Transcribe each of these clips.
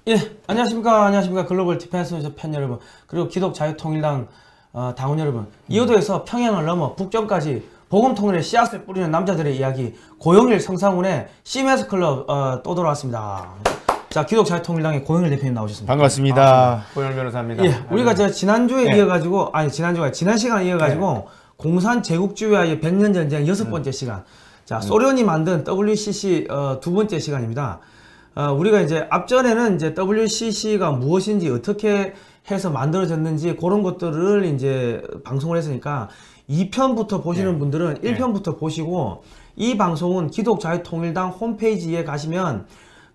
예, 안녕하십니까 글로벌 디펜스 팬 여러분, 그리고 기독자유통일당 당원 여러분. 이호도에서 평양을 넘어 북경까지 복음통일의 씨앗을 뿌리는 남자들의 이야기, 고영일 성상훈의 CMS 클럽 또 돌아왔습니다. 자, 기독자유통일당의 고영일 대표님 나오셨습니다. 반갑습니다. 고영일 변호사입니다. 예, 우리가 제가 지난주에 이어가지고, 지난 시간에 이어가지고 공산 제국주의와의 100년 전쟁 6번째 시간, 자, 소련이 만든 WCC 두 번째 시간입니다. 우리가 이제 앞전에는 이제 WCC가 무엇인지, 어떻게 해서 만들어졌는지 그런 것들을 이제 방송을 했으니까 2편부터 보시는 분들은 1편부터 보시고, 이 방송은 기독자유통일당 홈페이지에 가시면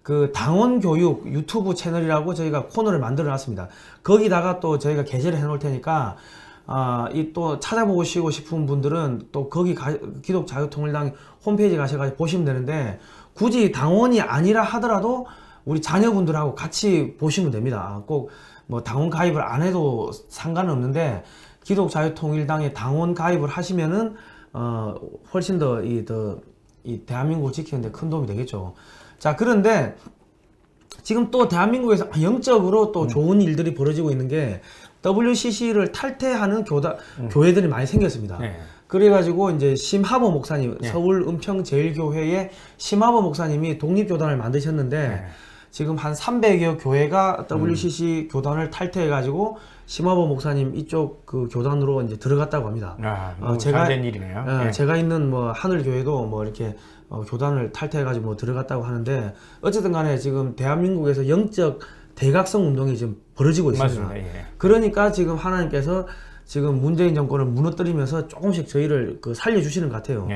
그 당원 교육 유튜브 채널이라고 저희가 코너를 만들어 놨습니다. 거기다가 또 저희가 게재를 해 놓을 테니까 이 또 찾아보시고 싶은 분들은 또 거기 기독자유통일당 홈페이지 가셔가지고 보시면 되는데, 굳이 당원이 아니라 하더라도 우리 자녀분들하고 같이 보시면 됩니다. 꼭 뭐 당원 가입을 안 해도 상관은 없는데, 기독자유통일당에 당원 가입을 하시면은 훨씬 더 이 대한민국을 지키는데 큰 도움이 되겠죠. 자, 그런데 지금 또 대한민국에서 영적으로 또 좋은 일들이 벌어지고 있는 게, WCC를 탈퇴하는 교회들이 많이 생겼습니다. 그래가지고 이제 심하보 목사님, 서울 은평제일교회의 심하보 목사님이 독립교단을 만드셨는데, 지금 한 300여 교회가 WCC 교단을 탈퇴해가지고 심하보 목사님 이쪽 그 교단으로 이제 들어갔다고 합니다. 제가 된 일이네요. 제가 있는 뭐 하늘교회도 뭐 이렇게 교단을 탈퇴해가지고 뭐 들어갔다고 하는데, 어쨌든 간에 지금 대한민국에서 영적 대각성 운동이 지금 벌어지고 있습니다. 맞습니다. 그러니까 지금 하나님께서 지금 문재인 정권을 무너뜨리면서 조금씩 저희를 살려주시는 것 같아요.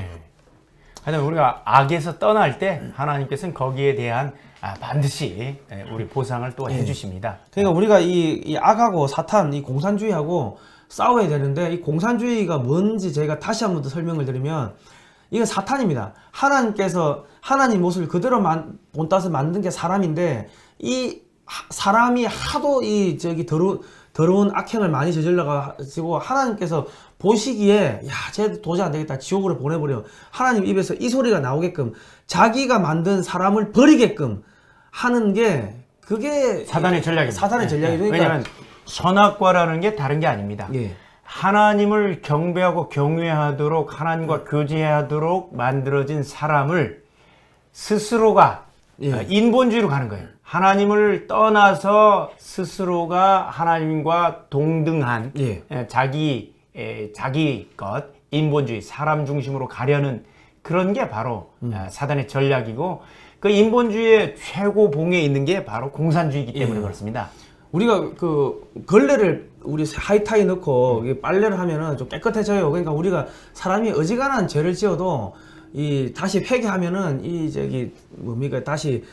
하여튼 우리가 악에서 떠날 때 하나님께서는 거기에 대한 반드시 우리 보상을 또 해주십니다. 그러니까 우리가 이 악하고 사탄, 이 공산주의하고 싸워야 되는데, 이 공산주의가 뭔지 저희가 다시 한 번 더 설명을 드리면, 이건 사탄입니다. 하나님께서 하나님 모습을 그대로 본따서 만든 게 사람인데, 이 사람이 하도 더러운 악행을 많이 저질러가지고 하나님께서 보시기에, 야, 쟤 도저히 안 되겠다, 지옥으로 보내버려. 하나님 입에서 이 소리가 나오게끔, 자기가 만든 사람을 버리게끔 하는 게, 그게 사단의 전략입니다. 사단의 전략이죠. 왜냐하면 선악과라는 게 다른 게 아닙니다. 하나님을 경배하고 경외하도록, 하나님과 교제하도록 만들어진 사람을 스스로가 인본주의로 가는 거예요. 하나님을 떠나서 스스로가 하나님과 동등한 자기 것, 인본주의, 사람 중심으로 가려는 그런 게 바로 사단의 전략이고, 그 인본주의의 최고봉에 있는 게 바로 공산주의이기 때문에 그렇습니다. 우리가 그 걸레를 우리 하이타이 넣고 빨래를 하면은 좀 깨끗해져요. 그러니까 우리가 사람이 어지간한 죄를 지어도 다시 회개하면은 뭡니까, 다시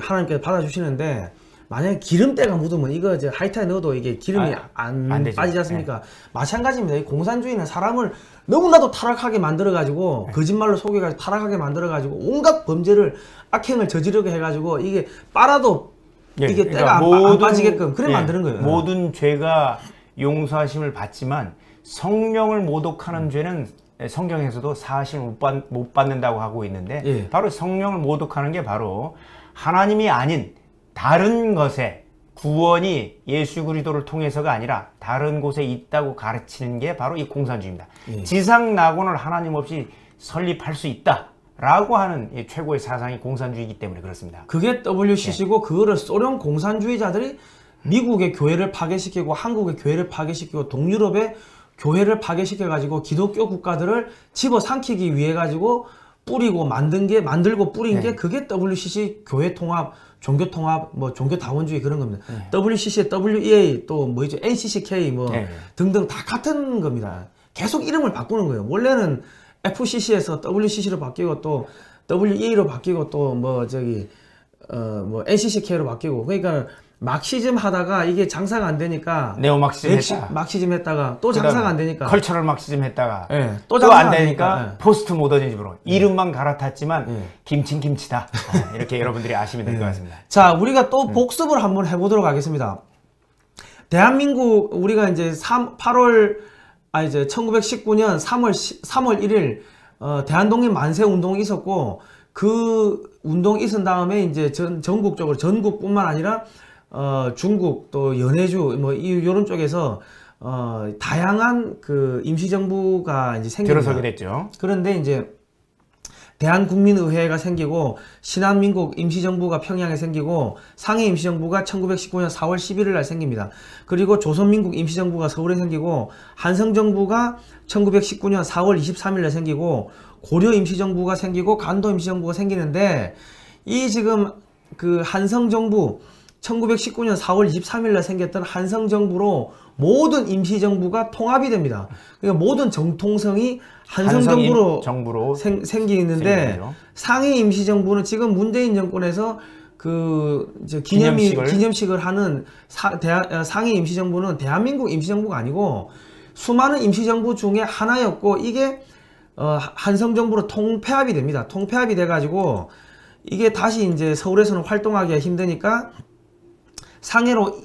하나님께서 받아주시는데, 만약에 기름때가 묻으면 이거 이제 하이타에 넣어도 이게 기름이 안 빠지지 않습니까? 마찬가지입니다. 이 공산주의는 사람을 너무나도 타락하게 만들어가지고, 거짓말로 속여가지고 타락하게 만들어가지고, 온갖 범죄를, 악행을 저지르게 해가지고, 이게 빨아도 이게 때가 안 빠지게끔 그래 만드는 거예요. 모든 죄가 용서하심을 받지만 성령을 모독하는 죄는 성경에서도 사하심을 못 받는다고 하고 있는데, 바로 성령을 모독하는 게 바로 하나님이 아닌 다른 것에 구원이 예수 그리스도를 통해서가 아니라 다른 곳에 있다고 가르치는 게 바로 이 공산주의입니다. 지상 낙원을 하나님 없이 설립할 수 있다 라고 하는 최고의 사상이 공산주의이기 때문에 그렇습니다. 그게 WCC고, 그거를 소련 공산주의자들이 미국의 교회를 파괴시키고, 한국의 교회를 파괴시키고, 동유럽의 교회를 파괴시켜가지고 기독교 국가들을 집어삼키기 위해 가지고 만들고 뿌린 게, 그게 WCC 교회 통합, 종교 통합, 뭐 종교 다원주의 그런 겁니다. WCC, WEA, 또 뭐죠, NCCK 뭐 등등 다 같은 겁니다. 계속 이름을 바꾸는 거예요. 원래는 FCC에서 WCC로 바뀌고, 또 WEA로 바뀌고, 또 뭐 NCCK로 바뀌고, 그러니까 막시즘 하다가 이게 장사가 안 되니까 마크시즘 했다가 또 장사가 안 되니까 컬처럴 마크시즘 했다가 또 안 되니까 포스트 모더니즘으로 이름만 갈아탔지만 김치는 김치다. 이렇게 여러분들이 아시면 될 것 같습니다. 자, 우리가 또 복습을 한번 해보도록 하겠습니다. 대한민국, 우리가 이제 1919년 3월 1일 대한독립 만세 운동이 있었고, 그 운동이 있은 다음에 이제 전국적으로, 전국뿐만 아니라 중국 또 연해주 뭐 이런 쪽에서 다양한 그 임시정부가 이제 생깁니다. 들어서게 됐죠. 그런데 이제 대한국민의회가 생기고 신한민국 임시정부가 평양에 생기고 상해 임시정부가 1919년 4월 11일 날 생깁니다. 그리고 조선민국 임시정부가 서울에 생기고 한성정부가 1919년 4월 23일 날 생기고 고려 임시정부가 생기고 간도 임시정부가 생기는데 이 지금 그 한성정부 1919년 4월 23일 날 생겼던 한성정부로 모든 임시정부가 통합이 됩니다. 그러니까 모든 정통성이 한성정부로 생기는데 상해 임시정부는 지금 문재인 정권에서 그 기념식을 하는 상해 임시정부는 대한민국 임시정부가 아니고 수많은 임시정부 중에 하나였고 이게 한성정부로 통폐합이 됩니다. 통폐합이 돼가지고 이게 다시 이제 서울에서는 활동하기가 힘드니까 상해로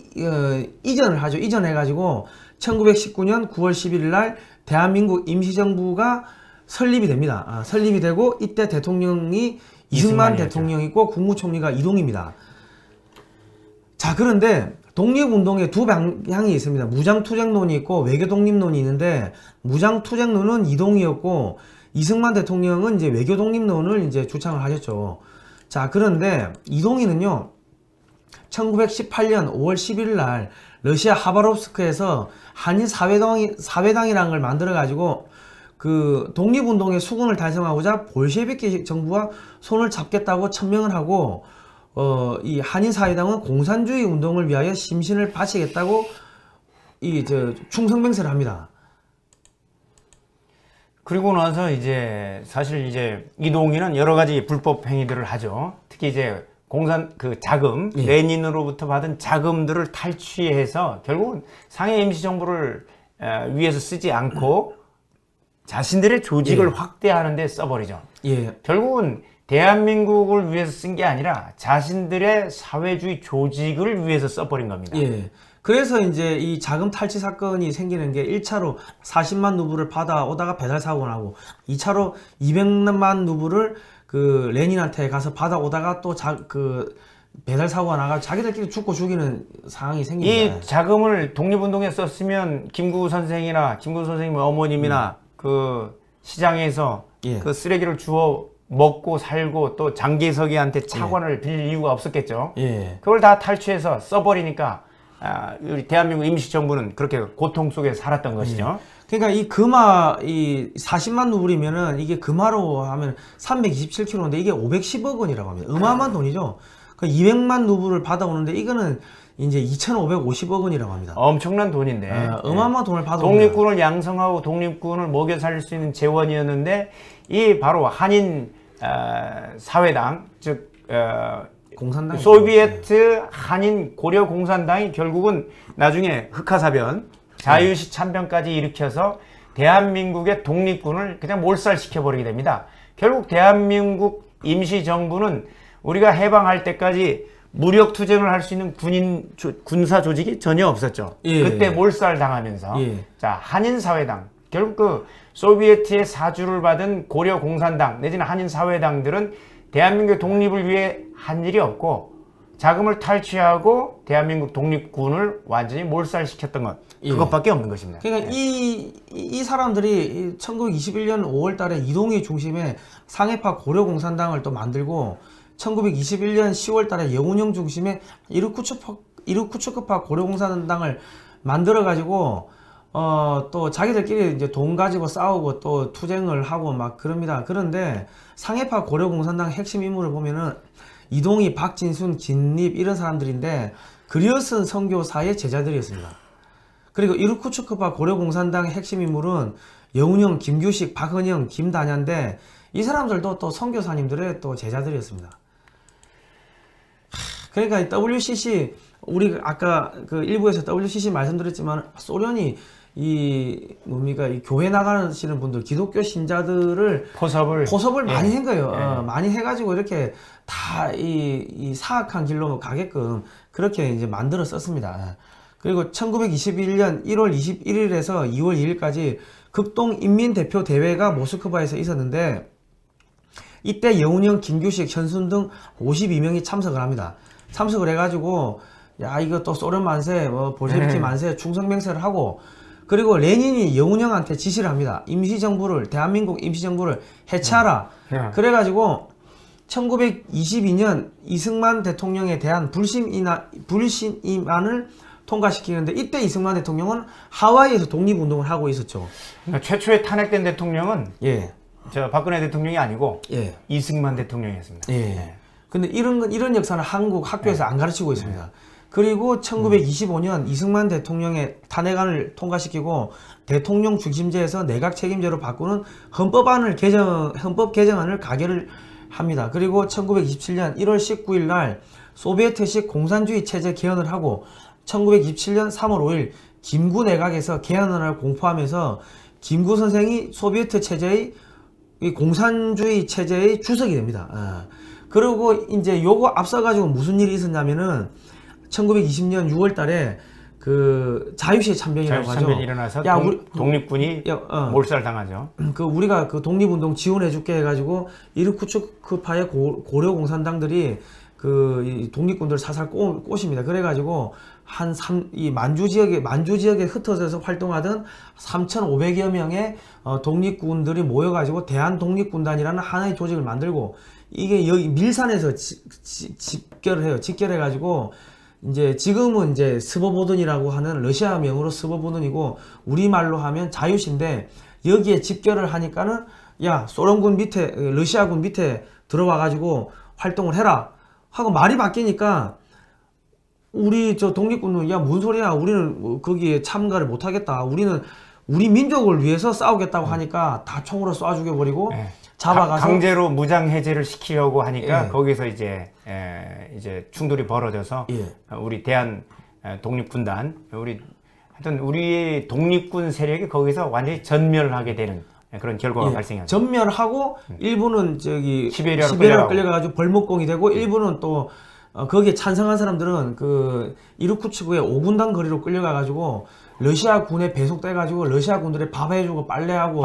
이전을 하죠. 이전해가지고 1919년 9월 11일 날 대한민국 임시정부가 설립이 됩니다. 설립이 되고 이때 대통령이 이승만 대통령이고 국무총리가 이동입니다. 자, 그런데 독립운동에 두 방향이 있습니다. 무장투쟁론이 있고 외교독립론이 있는데 무장투쟁론은 이동이었고 이승만 대통령은 이제 외교독립론을 이제 주창을 하셨죠. 자, 그런데 이동희는요 1918년 5월 11일 날 러시아 하바롭스크에서 한인 사회당이라는 걸 만들어 가지고 그 독립운동의 수kun을 달성하고자 볼셰비키 정부와 손을 잡겠다고 천명을 하고 이 한인 사회당은 공산주의 운동을 위하여 심신을 바치겠다고 충성맹세를 합니다. 그리고 나서 이제 사실 이제 이동희는 여러 가지 불법 행위들을 하죠. 특히 이제 자금, 예. 레닌으로부터 받은 자금들을 탈취해서 결국은 상해 임시정부를 위해서 쓰지 않고 자신들의 조직을 예. 확대하는 데 써버리죠. 예. 결국은 대한민국을 위해서 쓴 게 아니라 자신들의 사회주의 조직을 위해서 써버린 겁니다. 예. 그래서 이제 이 자금 탈취 사건이 생기는 게 1차로 40만 루블을 받아오다가 배달 사고가 나고 2차로 200만 루블을 그 레닌한테 가서 받아오다가 또 배달 사고가 나가 자기들끼리 죽고 죽이는 상황이 생깁니다. 이 자금을 독립운동에 썼으면 김구 선생이나 김구 선생님 어머님이나 그 시장에서 예. 그 쓰레기를 주워 먹고 살고 또 장개석이한테 차관을 빌릴 이유가 없었겠죠. 예. 그걸 다 탈취해서 써버리니까 우리 대한민국 임시정부는 그렇게 고통 속에 살았던 것이죠. 그러니까 이 40만 루블이면은 이게 금화로 하면 327kg인데 이게 510억 원이라고 합니다. 어마어마한 돈이죠. 그 200만 루블을 받아오는데 이거는 이제 2,550억 원이라고 합니다. 엄청난 돈인데. 어마어마한 돈을 받아옵니다. 독립군을 양성하고 독립군을 먹여 살릴 수 있는 재원이었는데 이 바로 한인 사회당 즉 공산당 소비에트 한인 고려 공산당이 결국은 나중에 흑화사변 자유시 참변까지 일으켜서 대한민국의 독립군을 그냥 몰살시켜버리게 됩니다. 결국 대한민국 임시정부는 우리가 해방할 때까지 무력투쟁을 할 수 있는 군사 조직이 전혀 없었죠. 예. 그때 몰살당하면서 예. 자 한인사회당 결국 그 소비에트의 사주를 받은 고려 공산당 내지는 한인사회당들은 대한민국의 독립을 위해 한 일이 없고 자금을 탈취하고 대한민국 독립군을 완전히 몰살시켰던 것 그것밖에 없는 것입니다. 그러니까 이 사람들이 1921년 5월 달에 이동희 중심의 상해파 고려공산당을 또 만들고 1921년 10월 달에 여운형 중심의 이르쿠츠크파 고려공산당을 만들어 가지고 또 자기들끼리 이제 돈 가지고 싸우고 또 투쟁을 하고 막 그럽니다. 그런데 상해파 고려공산당 핵심 인물을 보면은 이동희, 박진순, 진립 이런 사람들인데 그리어쓴 선교사의 제자들이었습니다. 그리고 이르쿠츠크파 고려공산당의 핵심 인물은 여운형, 김규식, 박은영, 김단야인데 이 사람들도 또 선교사님들의 또 제자들이었습니다. 그러니까 WCC 우리 아까 그 일부에서 WCC 말씀드렸지만 소련이 이 교회 나가시는 분들 기독교 신자들을 포섭을 많이 한 거예요. 많이 해가지고 이렇게 다 이 사악한 길로 가게끔 그렇게 이제 만들어 썼습니다. 그리고 1921년 1월 21일에서 2월 2일까지 극동인민대표 대회가 모스크바에서 있었는데 이때 여운형, 김규식, 현순 등 52명이 참석을 합니다. 참석을 해가지고 야 이거 또 소련 만세, 뭐 볼셰비키 만세, 충성맹세를 하고 그리고 레닌이 여운형한테 지시를 합니다. 임시정부를 대한민국 임시정부를 해체하라. 그래가지고 1922년 이승만 대통령에 대한 불신임안을 통과시키는데 이때 이승만 대통령은 하와이에서 독립운동을 하고 있었죠. 그러니까 최초에 탄핵된 대통령은 예. 저 박근혜 대통령이 아니고 예. 이승만 대통령이었습니다. 예. 네. 근데 이런 역사는 한국 학교에서 안 가르치고 있습니다. 그리고 1925년 이승만 대통령의 탄핵안을 통과시키고 대통령 중심제에서 내각 책임제로 바꾸는 헌법 개정안을 가결을 합니다. 그리고 1927년 1월 19일 날 소비에트식 공산주의 체제 개헌을 하고 1927년 3월 5일 김구 내각에서 개헌안을 공포하면서 김구 선생이 소비에트 체제의 이 공산주의 체제의 주석이 됩니다. 그리고 이제 요거 앞서가지고 무슨 일이 있었냐면은 1920년 6월 달에 그 자유시의 참변이라고 하죠. 참변이 일어나서 독립군이 몰살당하죠. 우리가 그 독립운동 지원해줄게 해가지고 이르쿠츠크파의 고려 공산당들이 이 독립군들 사살 꼬십니다. 그래가지고 이 만주 지역에 흩어져서 활동하던 3,500여 명의 독립군들이 모여가지고 대한독립군단이라는 하나의 조직을 만들고 이게 여기 밀산에서 집결을 해요. 집결해가지고 이제 지금은 이제 스보보든이라고 하는 러시아명으로 스보보든이고 우리말로 하면 자유시인데 여기에 집결을 하니까는 야 소련군 밑에 러시아군 밑에 들어와가지고 활동을 해라 하고 말이 바뀌니까 우리 저 독립군은 야 뭔 소리야 우리는 거기에 참가를 못하겠다 우리는 우리 민족을 위해서 싸우겠다고 하니까 다 총으로 쏴 죽여버리고 네. 잡아가서 강제로 무장 해제를 시키려고 하니까 예. 거기서 이제 충돌이 벌어져서 예. 우리 대한 독립군단 하여튼 우리 독립군 세력이 거기서 완전히 전멸하게 되는 그런 결과가 발생하죠. 전멸하고 일부는 저기 시베리아로 끌려가지고 벌목공이 되고 일부는 또 거기에 찬성한 사람들은 그 이르쿠츠크의 5군단 거리로 끌려가가지고 러시아 군에 배속돼가지고 러시아 군들의 밥 해주고 빨래하고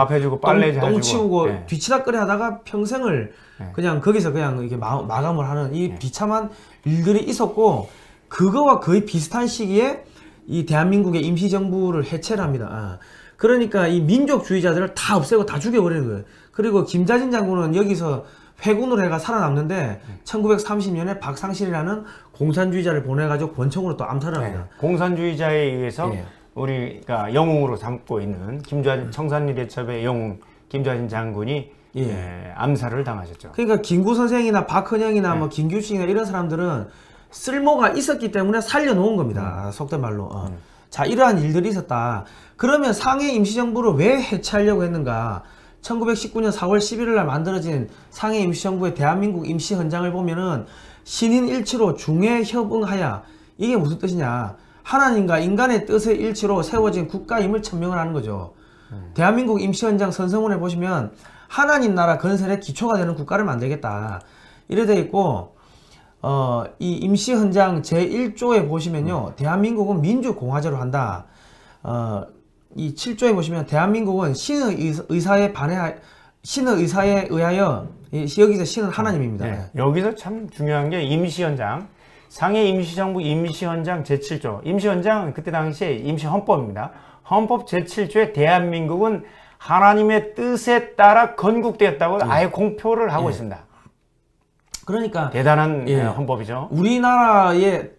똥 치우고 네. 뒤치다거리 하다가 평생을 그냥 거기서 그냥 이렇게 마감을 하는 이 비참한 일들이 있었고 그거와 거의 비슷한 시기에 이 대한민국의 임시정부를 해체를 합니다. 그러니까 이 민족주의자들을 다 없애고 다 죽여버리는 거예요. 그리고 김자진 장군은 여기서 회군으로 해가 살아남는데 1930년에 박상실이라는 공산주의자를 보내가지고 권총으로 또 암살을 합니다. 공산주의자에 의해서 우리가 영웅으로 삼고 있는 청산리 대첩의 영웅 김좌진 장군이 암살을 당하셨죠. 그러니까 김구 선생이나 박헌영이나 뭐 김규식이나 이런 사람들은 쓸모가 있었기 때문에 살려놓은 겁니다. 속된 말로. 자, 이러한 일들이 있었다. 그러면 상해 임시정부를 왜 해체하려고 했는가? 1919년 4월 11일 날 만들어진 상해 임시정부의 대한민국 임시헌장을 보면은 신인 일치로 중에 협응하야. 이게 무슨 뜻이냐? 하나님과 인간의 뜻의 일치로 세워진 국가임을 천명을 하는 거죠. 대한민국 임시헌장 선서문에 보시면 하나님 나라 건설의 기초가 되는 국가를 만들겠다. 이래 돼 있고 이 임시헌장 제1조에 보시면요. 대한민국은 민주공화제로 한다. 이 7조에 보시면 대한민국은 신의 의사에 의하여 여기서 신은 하나님입니다. 네. 여기서 참 중요한 게 임시헌장 상해 임시정부 임시헌장 제7조 임시헌장 그때 당시에 임시헌법입니다. 헌법 제7조에 대한민국은 하나님의 뜻에 따라 건국되었다고 아예 공표를 하고 있습니다. 그러니까 대단한 헌법이죠. 우리나라의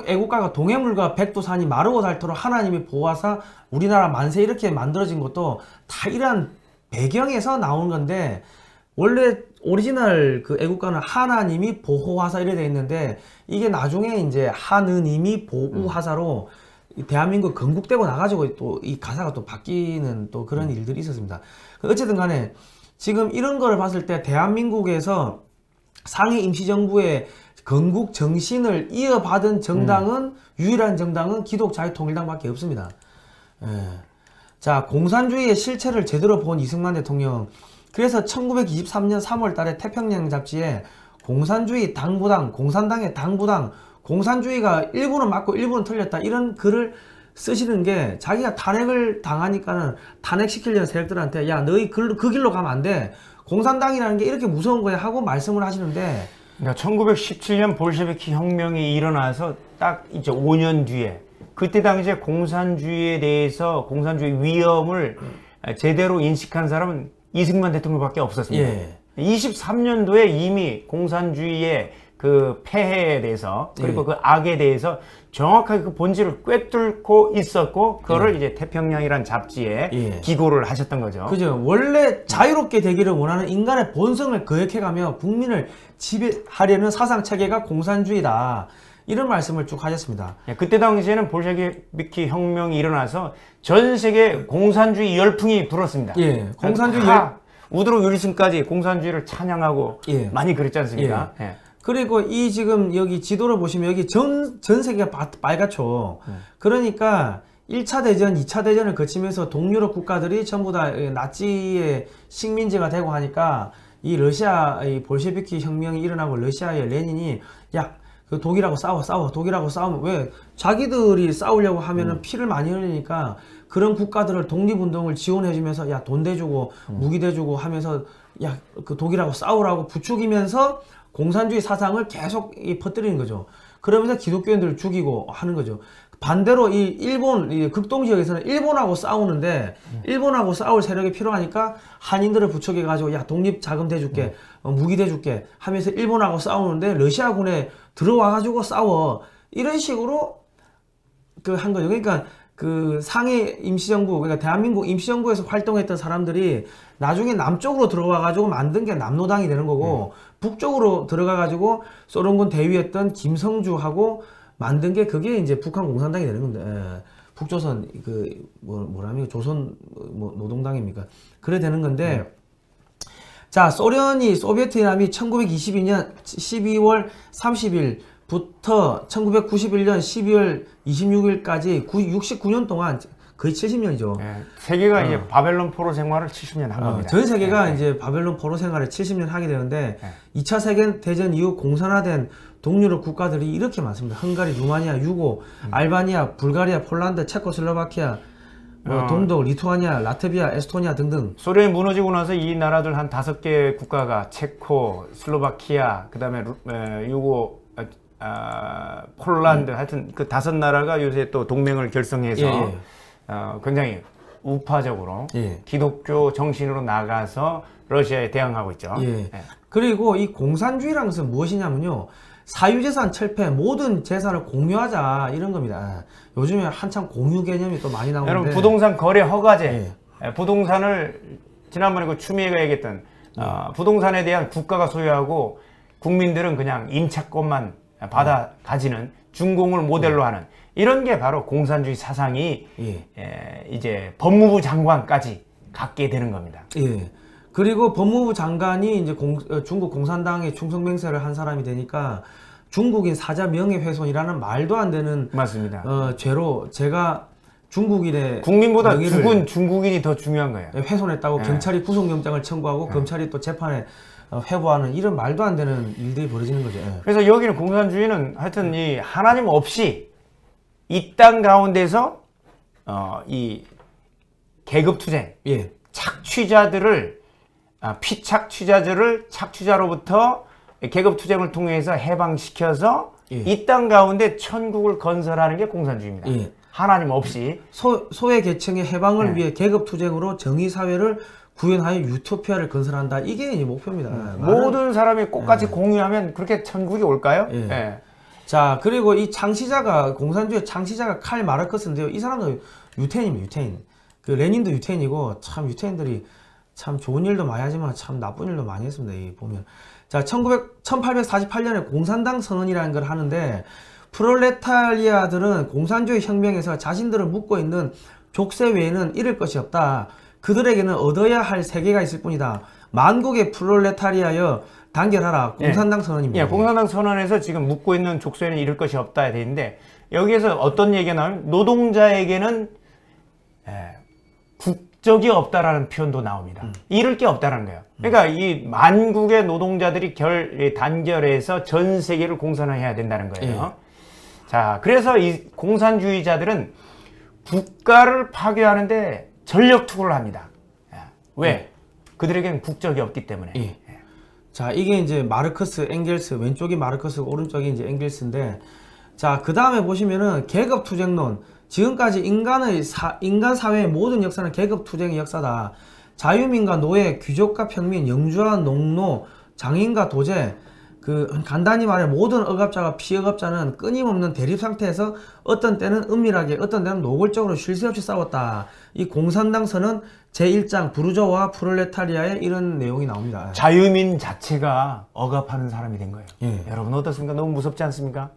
애국가가 동해물과 백두산이 마르고 닳도록 하나님이 보호하사 우리나라 만세 이렇게 만들어진 것도 다 이러한 배경에서 나온 건데 원래 오리지널 그 애국가는 하나님이 보호하사 이래 돼 있는데 이게 나중에 이제 하느님이 보호하사로 대한민국 건국되고 나가지고 또 이 가사가 또 바뀌는 또 그런 일들이 있었습니다. 어쨌든 간에 지금 이런 거를 봤을 때 대한민국에서 상해 임시정부의 건국 정신을 이어받은 정당은 유일한 정당은 기독자유통일당밖에 없습니다. 자, 공산주의의 실체를 제대로 본 이승만 대통령. 그래서 1923년 3월 달에 태평양 잡지에 공산주의 당부당, 공산당의 당부당, 공산주의가 일부는 맞고 일부는 틀렸다. 이런 글을 쓰시는 게 자기가 탄핵을 당하니까는 탄핵시키려는 세력들한테 야, 너희 그 길로 가면 안 돼. 공산당이라는 게 이렇게 무서운 거야 하고 말씀을 하시는데 그러니까 1917년 볼셰비키 혁명이 일어나서 딱 이제 5년 뒤에 그때 당시에 공산주의에 대해서 공산주의 위험을 제대로 인식한 사람은 이승만 대통령밖에 없었습니다. 예. 23년도에 이미 공산주의의 그 폐해에 대해서 그리고 그 악에 대해서 정확하게 그 본질을 꿰뚫고 있었고 그거를 이제 태평양이란 잡지에 기고를 하셨던 거죠. 그죠. 원래 자유롭게 되기를 원하는 인간의 본성을 거역해가며 국민을 지배하려는 사상 체계가 공산주의다. 이런 말씀을 쭉 하셨습니다. 그때 당시에는 볼셰비키 혁명이 일어나서 전 세계 공산주의 열풍이 불었습니다. 예, 공산주의 우드로 윌슨까지 공산주의를 찬양하고 많이 그랬지 않습니까? 예. 그리고 이 지금 여기 지도를 보시면 여기 전 세계가 빨갛죠. 그러니까 1차 대전, 2차 대전을 거치면서 동유럽 국가들이 전부 다 나치의 식민지가 되고 하니까 이 러시아 이 볼셰비키 혁명이 일어나고 러시아의 레닌이 야, 그 독일하고 싸워. 독일하고 싸우면 왜 자기들이 싸우려고 하면은 피를 많이 흘리니까 그런 국가들을 독립운동을 지원해주면서 야, 돈 대주고 무기 대주고 하면서 야, 그 독일하고 싸우라고 부추기면서 공산주의 사상을 계속 퍼뜨리는 거죠. 그러면서 기독교인들을 죽이고 하는 거죠. 반대로 이 일본 이 극동 지역에서는 일본하고 싸우는데 일본하고 싸울 세력이 필요하니까 한인들을 부추겨 가지고 야, 독립 자금 대줄게, 무기 대줄게 하면서 일본하고 싸우는데 러시아군에 들어와 가지고 싸워. 이런 식으로 그 한 거죠. 그러니까 그 상해 임시정부, 그러니까 대한민국 임시정부에서 활동했던 사람들이 나중에 남쪽으로 들어와 가지고 만든 게 남노당이 되는 거고 북쪽으로 들어가 가지고 소련군 대위했던 김성주하고 만든 게 그게 이제 북한 공산당이 되는 건데, 예. 북조선 그 뭐라면 조선 노동당입니까? 그래 되는 건데, 자, 소비에트연합이 1922년 12월 30일부터 1991년 12월 26일까지 69년 동안 거의 70년이죠. 네, 세계가 이제 바벨론 포로 생활을 70년 한 겁니다. 전 세계가 이제 바벨론 포로 생활을 70년 하게 되는데 2차 세계대전 이후 공산화된 동유럽 국가들이 이렇게 많습니다. 헝가리, 루마니아, 유고, 알바니아, 불가리아, 폴란드, 체코슬로바키아, 동독, 리투아니아, 라트비아, 에스토니아 등등. 소련이 무너지고 나서 이 나라들 한 5개 국가가 체코, 슬로바키아, 그 다음에 유고, 폴란드 하여튼 그 5나라가 요새 또 동맹을 결성해서 굉장히 우파적으로 기독교 정신으로 나가서 러시아에 대항하고 있죠. 그리고 이 공산주의라는 것은 무엇이냐면요, 사유재산 철폐, 모든 재산을 공유하자 이런 겁니다. 요즘에 한참 공유 개념이 또 많이 나오는데, 여러분 부동산 거래 허가제, 부동산을 지난번에 그 추미애가 얘기했던 부동산에 대한 국가가 소유하고 국민들은 그냥 임차권만 받아 가지는 준공을 모델로 하는 이런 게 바로 공산주의 사상이 이제 법무부 장관까지 갖게 되는 겁니다. 그리고 법무부 장관이 이제 중국 공산당에 충성 맹세를 한 사람이 되니까 중국인 사자 명예훼손이라는 말도 안 되는 맞습니다. 죄로 제가 중국인의 국민보다 죽은 중국인이 더 중요한 거예요. 훼손했다고 경찰이 구속영장을 청구하고 검찰이 또 재판에 회부하는 이런 말도 안 되는 일들이 벌어지는 거죠. 그래서 여기는 공산주의는 하여튼 이 하나님 없이 이 땅 가운데서 이 계급투쟁, 착취자들을 피착취자들을 착취자로부터 계급투쟁을 통해서 해방시켜서 이 땅 가운데 천국을 건설하는 게 공산주의입니다. 하나님 없이 소외 계층의 해방을 위해 계급투쟁으로 정의사회를 구현하여 유토피아를 건설한다. 이게 이제 목표입니다. 모든 사람이 똑같이 공유하면 그렇게 천국이 올까요? 자, 그리고 이 창시자가 공산주의 창시자가 칼 마르크스인데요. 이 사람도 유태인입니다. 유태인. 그 레닌도 유태인이고, 참 유태인들이 참 좋은 일도 많이 하지만 참 나쁜 일도 많이 했습니다. 이 보면. 자, 1848년에 공산당 선언이라는 걸 하는데, 프롤레타리아들은 공산주의 혁명에서 자신들을 묶고 있는 족쇄 외에는 잃을 것이 없다. 그들에게는 얻어야 할 세계가 있을 뿐이다. 만국의 프롤레타리아여 단결하라. 공산당 선언입니다. 공산당 선언에서 지금 묶고 있는 족쇄는 잃을 것이 없다 돼 있는데, 여기에서 어떤 얘기가 나오면 노동자에게는 국적이 없다라는 표현도 나옵니다. 잃을 게 없다는 거예요. 그러니까 이 만국의 노동자들이 단결해서 전 세계를 공산화해야 된다는 거예요. 자, 그래서 이 공산주의자들은 국가를 파괴하는데 전력 투구를 합니다. 왜? 그들에게는 국적이 없기 때문에. 자, 이게 이제 마르크스, 엥겔스, 왼쪽이 마르크스, 오른쪽이 이제 엥겔스인데, 자, 그 다음에 보시면은 계급투쟁론. 지금까지 인간 사회의 모든 역사는 계급투쟁의 역사다. 자유민과 노예, 귀족과 평민, 영주와 농노, 장인과 도제, 간단히 말해 모든 억압자와 피억압자는 끊임없는 대립 상태에서 어떤 때는 은밀하게, 어떤 때는 노골적으로 쉴 새 없이 싸웠다. 이 공산당 선언 제1장 부르조와 프롤레타리아에 이런 내용이 나옵니다. 자유민 자체가 억압하는 사람이 된 거예요. 예. 여러분 어떻습니까? 너무 무섭지 않습니까?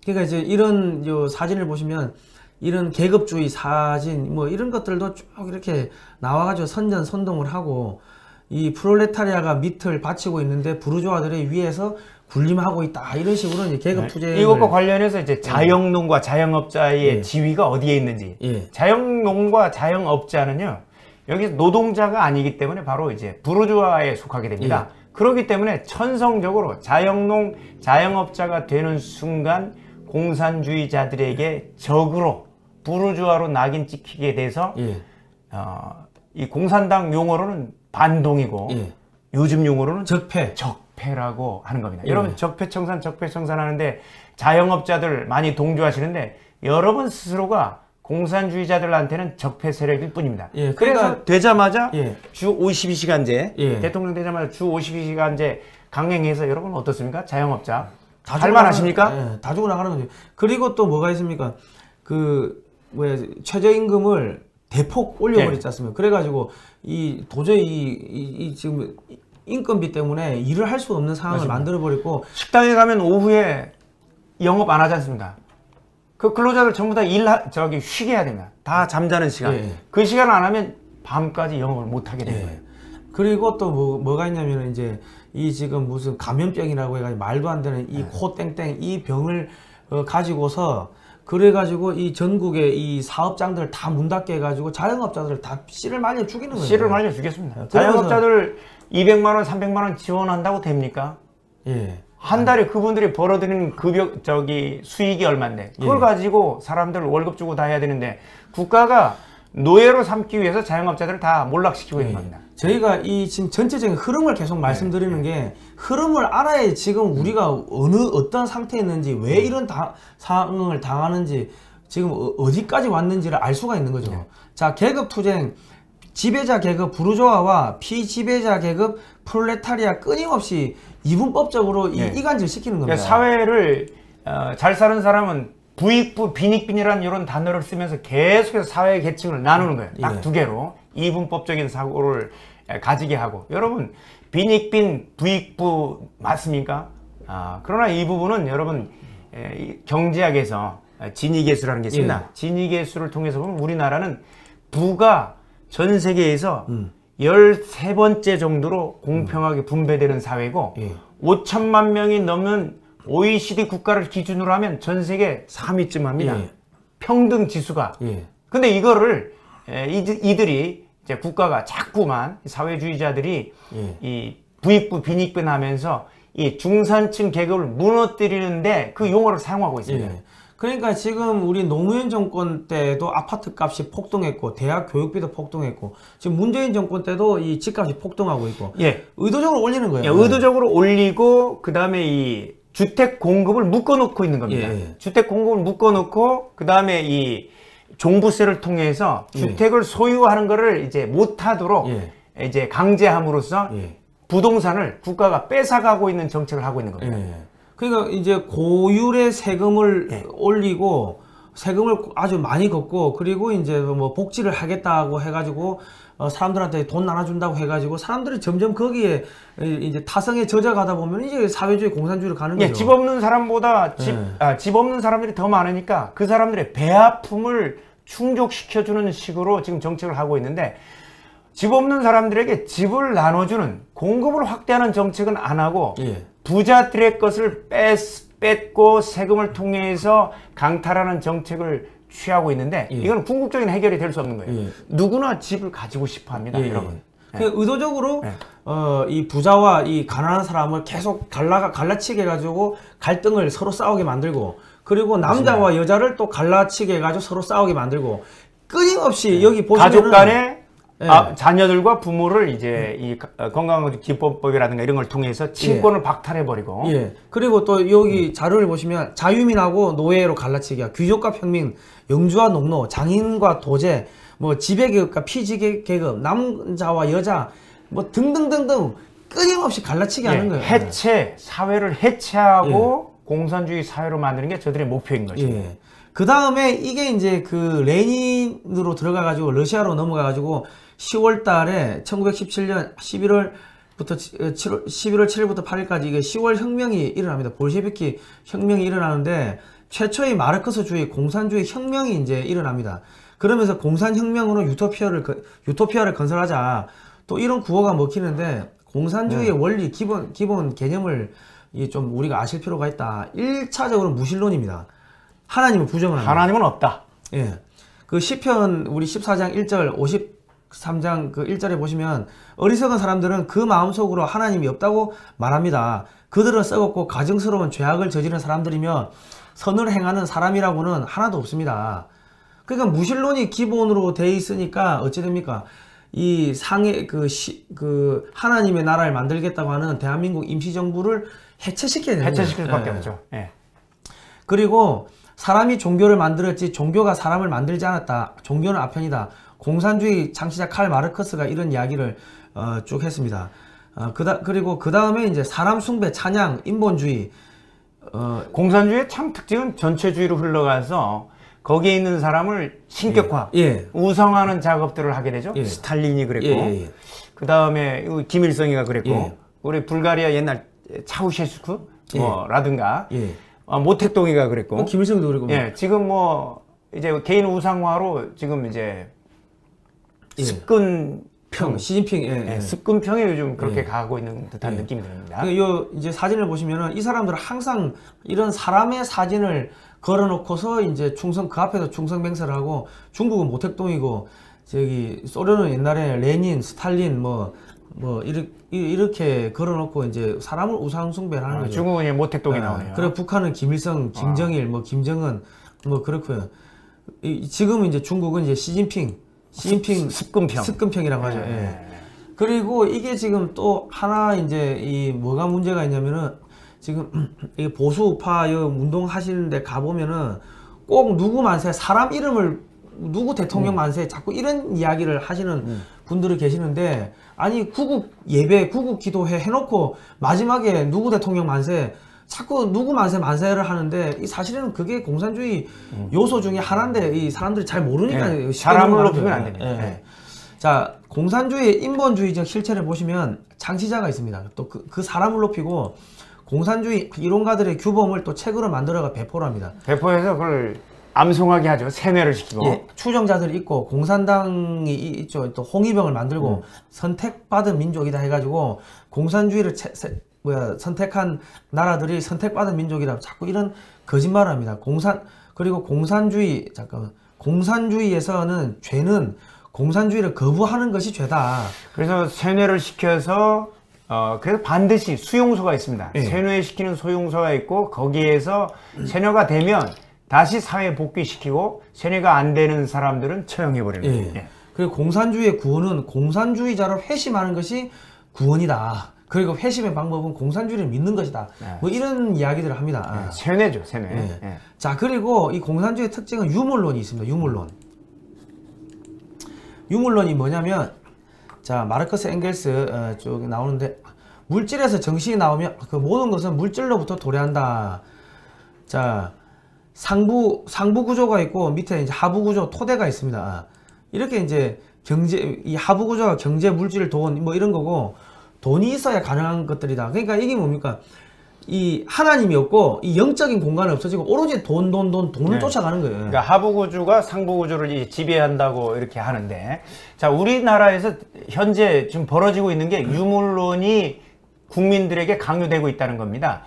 그러니까 이제 이런 사진을 보시면 이런 계급주의 사진 뭐 이런 것들도 쭉 이렇게 나와가지고 선전선동을 하고 이 프롤레타리아가 밑을 바치고 있는데 부르주아들이 위에서 군림하고 있다 이런 식으로 이제 계급 투쟁 이것과 관련해서 이제 자영농과 자영업자의 지위가 어디에 있는지 자영농과 자영업자는요 여기 노동자가 아니기 때문에 바로 이제 부르주아에 속하게 됩니다. 그렇기 때문에 천성적으로 자영농 자영업자가 되는 순간 공산주의자들에게 적으로 부르주아로 낙인 찍히게 돼서 이 공산당 용어로는 반동이고 요즘 용어로는 적폐라고 하는 겁니다. 여러분 적폐청산 하는데 자영업자들 많이 동조하시는데 여러분 스스로가 공산주의자들한테는 적폐 세력일 뿐입니다. 그래서 되자마자 주 52시간제 대통령 되자마자 주 52시간제 강행해서 여러분 어떻습니까? 자영업자 할만하십니까? 다 주고 나가는 거죠. 그리고 또 뭐가 있습니까? 최저임금을 대폭 올려버렸지 않습니까? 그래가지고 도저히 지금 인건비 때문에 일을 할 수 없는 상황을 만들어버렸고 식당에 가면 오후에 영업 안 하지 않습니까? 그 근로자들 전부 다 쉬게 해야 됩니다. 다 잠자는 시간. 그 시간 안 하면 밤까지 영업을 못 하게 되는 거예요. 그리고 또 뭐가 있냐면 이제 지금 무슨 감염병이라고 해가지고 말도 안 되는 이 코 땡땡 이 병을 가지고서 그래가지고 이 전국의 이 사업장들 다 문 닫게 해가지고 자영업자들 다 씨를 말려 죽이는 거예요. 씨를 말려 죽였습니다. 자영업자들 200만원, 300만원 지원한다고 됩니까? 한 달에 그분들이 벌어들이는 수익이 얼마인데 그걸 가지고 사람들 월급 주고 다 해야 되는데 국가가 노예로 삼기 위해서 자영업자들을 다 몰락시키고 있는 겁니다. 저희가 지금 전체적인 흐름을 계속 말씀드리는 게 흐름을 알아야 지금 우리가 어떤 상태에 있는지 왜 이런 상황을 당하는지 지금 어디까지 왔는지를 알 수가 있는 거죠. 자, 계급투쟁 지배자 계급 부르조아와 피지배자 계급 프롤레타리아 끊임없이 이분법적으로 이간질 시키는 겁니다. 사회를 잘 사는 사람은 부익부, 빈익빈이라는 이런 단어를 쓰면서 계속해서 사회 계층을 나누는 거예요. 딱 두 개로 이분법적인 사고를 가지게 하고 여러분 빈익빈, 부익부 맞습니까? 그러나 이 부분은 여러분 경제학에서 진위계수라는 게 있습니다. 진위계수를 통해서 보면 우리나라는 부가 전 세계에서 13번째 정도로 공평하게 분배되는 사회고 5천만 명이 넘는 OECD 국가를 기준으로 하면 전 세계 3위쯤 합니다. 평등 지수가. 근데 이거를 이들이 이제 국가가 자꾸만 사회주의자들이 이 부익부 빈익빈 하면서 이 중산층 계급을 무너뜨리는데 그 용어를 사용하고 있습니다. 그러니까 지금 우리 노무현 정권 때도 아파트 값이 폭등했고 대학 교육비도 폭등했고 지금 문재인 정권 때도 이 집값이 폭등하고 있고 의도적으로 올리는 거예요. 의도적으로 올리고 그 다음에 이 주택 공급을 묶어놓고 있는 겁니다. 주택 공급을 묶어놓고 그 다음에 이 종부세를 통해서 주택을 소유하는 거를 이제 못하도록 이제 강제함으로써 부동산을 국가가 뺏어가고 있는 정책을 하고 있는 겁니다. 그러니까 이제 고율의 세금을 올리고 세금을 아주 많이 걷고 그리고 이제 뭐 복지를 하겠다고 해가지고 사람들한테 돈 나눠준다고 해가지고 사람들이 점점 거기에 이제 타성에 젖어가다 보면 이제 사회주의 공산주의로 가는 거죠. 집 없는 사람보다 집 없는 사람들이 더 많으니까 그 사람들의 배아픔을 충족시켜주는 식으로 지금 정책을 하고 있는데 집 없는 사람들에게 집을 나눠주는 공급을 확대하는 정책은 안 하고 부자들의 것을 뺏고 세금을 통해서 강탈하는 정책을 취하고 있는데 이건 궁극적인 해결이 될 수 없는 거예요. 누구나 집을 가지고 싶어 합니다, 여러분. 의도적으로 이 부자와 이 가난한 사람을 계속 갈라치게 해가지고 갈등을 서로 싸우게 만들고 그리고 남자와 여자를 또 갈라치게 해가지고 서로 싸우게 만들고 끊임없이 여기 보시면은 가족 간에 자녀들과 부모를 이제 이 건강기본법이라든가 이런 걸 통해서 친권을 박탈해버리고. 그리고 또 여기 자료를 보시면 자유민하고 노예로 갈라치기야, 귀족과 평민, 영주와 농노, 장인과 도제, 뭐 지배계급과 피지계급, 남자와 여자, 뭐 등등등등 끊임없이 갈라치기 하는 거예요. 사회를 해체하고 공산주의 사회로 만드는 게 저들의 목표인 것입니다. 그 다음에 이게 이제 그 레닌으로 들어가가지고 러시아로 넘어가가지고 10월 달에 1917년 11월 7일부터 8일까지 이게 10월 혁명이 일어납니다. 볼셰비키 혁명이 일어나는데 최초의 마르크스주의 공산주의 혁명이 이제 일어납니다. 그러면서 공산혁명으로 유토피아를 건설하자, 또 이런 구호가 먹히는데 공산주의의 원리 기본 개념을 좀 우리가 아실 필요가 있다. 1차적으로 무신론입니다. 하나님은 부정을 합니다. 하나님은 없다. 그 시편 우리 14장 1절 53장 그 1절에 보시면 어리석은 사람들은 그 마음속으로 하나님이 없다고 말합니다. 그들은 썩었고 가증스러운 죄악을 저지른 사람들이며 선을 행하는 사람이라고는 하나도 없습니다. 그러니까 무신론이 기본으로 돼 있으니까 어찌 됩니까? 이 상해 그 하나님의 나라를 만들겠다고 하는 대한민국 임시정부를 해체시켜야 되는 거예요. 해체시킬 수밖에 없죠. 그리고 사람이 종교를 만들었지 종교가 사람을 만들지 않았다. 종교는 아편이다. 공산주의 창시자 칼 마르크스가 이런 이야기를 쭉 했습니다. 그리고 그 다음에 이제 사람 숭배, 찬양, 인본주의. 공산주의의 참 특징은 전체주의로 흘러가서 거기에 있는 사람을 신격화, 우상화하는 작업들을 하게 되죠. 스탈린이 그랬고, 그 다음에 김일성이가 그랬고, 우리 불가리아 옛날 차우셰스쿠 라든가 모택동이가 그랬고, 김일성도 그랬고, 지금 뭐 이제 개인 우상화로 지금 이제 습근평, 시진핑, 습근평에 요즘 그렇게 가고 있는 듯한 느낌이 듭니다. 요 이제 사진을 보시면은 이 사람들은 항상 이런 사람의 사진을 걸어놓고서 이제 그 앞에서 충성맹세를 하고, 중국은 모택동이고, 저기 소련은 옛날에 레닌, 스탈린 이렇게 걸어놓고 이제 사람을 우상숭배를 하는 거죠. 중국은 모택동이 나오네요. 그리고 북한은 김일성, 김정일, 김정은 그렇고요. 지금은 이제 중국은 이제 시진핑 습근평이라고 하죠. 그리고 이게 지금 또 하나 이제 뭐가 문제가 있냐면은 지금 이 보수 우파 운동 하시는데 가보면은 꼭 누구 만세, 사람 이름을 누구 대통령 만세, 자꾸 이런 이야기를 하시는 분들이 계시는데, 아니 구국 예배, 구국 기도회 해놓고 마지막에 누구 대통령 만세, 자꾸 누구 만세를 하는데, 이 사실은 그게 공산주의 요소 중에 하나인데 이 사람들이 잘 모르니까 사람을 높이면 안 됩니다. 자, 공산주의의 인본주의적 실체를 보시면 창시자가 있습니다. 또 그 사람을 높이고 공산주의 이론가들의 규범을 또 책으로 만들어가 배포를 합니다. 배포해서 그걸 암송하게 하죠. 세뇌를 시키고. 추종자들이 있고 공산당이 있죠. 또 홍위병을 만들고 선택받은 민족이다 해가지고 공산주의를 선택한 나라들이 선택받은 민족이다. 자꾸 이런 거짓말을 합니다. 그리고 공산주의에서는 죄는 공산주의를 거부하는 것이 죄다. 그래서 세뇌를 시켜서 그래서 반드시 수용소가 있습니다. 세뇌시키는 수용소가 있고, 거기에서 세뇌가 되면 다시 사회에 복귀시키고, 세뇌가 안 되는 사람들은 처형해버리는 거예요. 그리고 공산주의의 구원은 공산주의자로 회심하는 것이 구원이다. 그리고 회심의 방법은 공산주의를 믿는 것이다. 뭐 이런 이야기들을 합니다. 세뇌죠, 세뇌. 자, 그리고 이 공산주의의 특징은 유물론이 있습니다. 유물론이 뭐냐면, 자, 마르크스 엥겔스 쭉 나오는데, 물질에서 정신이 나오면 그 모든 것은 물질로부터 도래한다. 자, 상부 구조가 있고 밑에 이제 하부 구조, 토대가 있습니다. 이렇게 이제 이 하부 구조가 경제, 물질, 돈 뭐 이런 거고, 돈이 있어야 가능한 것들이다. 그러니까 이게 뭡니까? 이 하나님이 없고 이 영적인 공간이 없어지고 오로지 돈을 쫓아가는 거예요. 그러니까 하부 구조가 상부 구조를 지배한다고 이렇게 하는데, 자, 우리나라에서 현재 지금 벌어지고 있는 게 유물론이 국민들에게 강요되고 있다는 겁니다.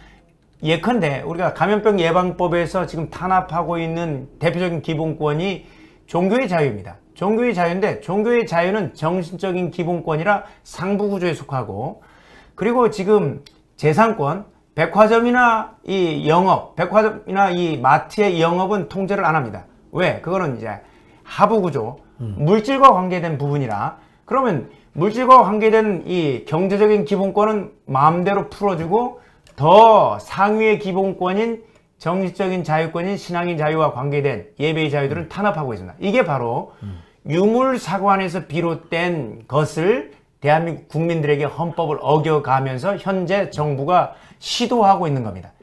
예컨대 우리가 감염병 예방법에서 지금 탄압하고 있는 대표적인 기본권이 종교의 자유입니다. 종교의 자유인데, 종교의 자유는 정신적인 기본권이라 상부 구조에 속하고, 그리고 지금 재산권, 백화점이나 이 영업, 백화점이나 이 마트의 영업은 통제를 안 합니다. 왜? 그거는 이제 하부 구조, 물질과 관계된 부분이라, 그러면 물질과 관계된 이 경제적인 기본권은 마음대로 풀어주고 더 상위의 기본권인 정치적인 자유권인 신앙의 자유와 관계된 예배의 자유들은 탄압하고 있습니다. 이게 바로 유물사관에서 비롯된 것을 대한민국 국민들에게 헌법을 어겨가면서 현재 정부가 시도하고 있는 겁니다.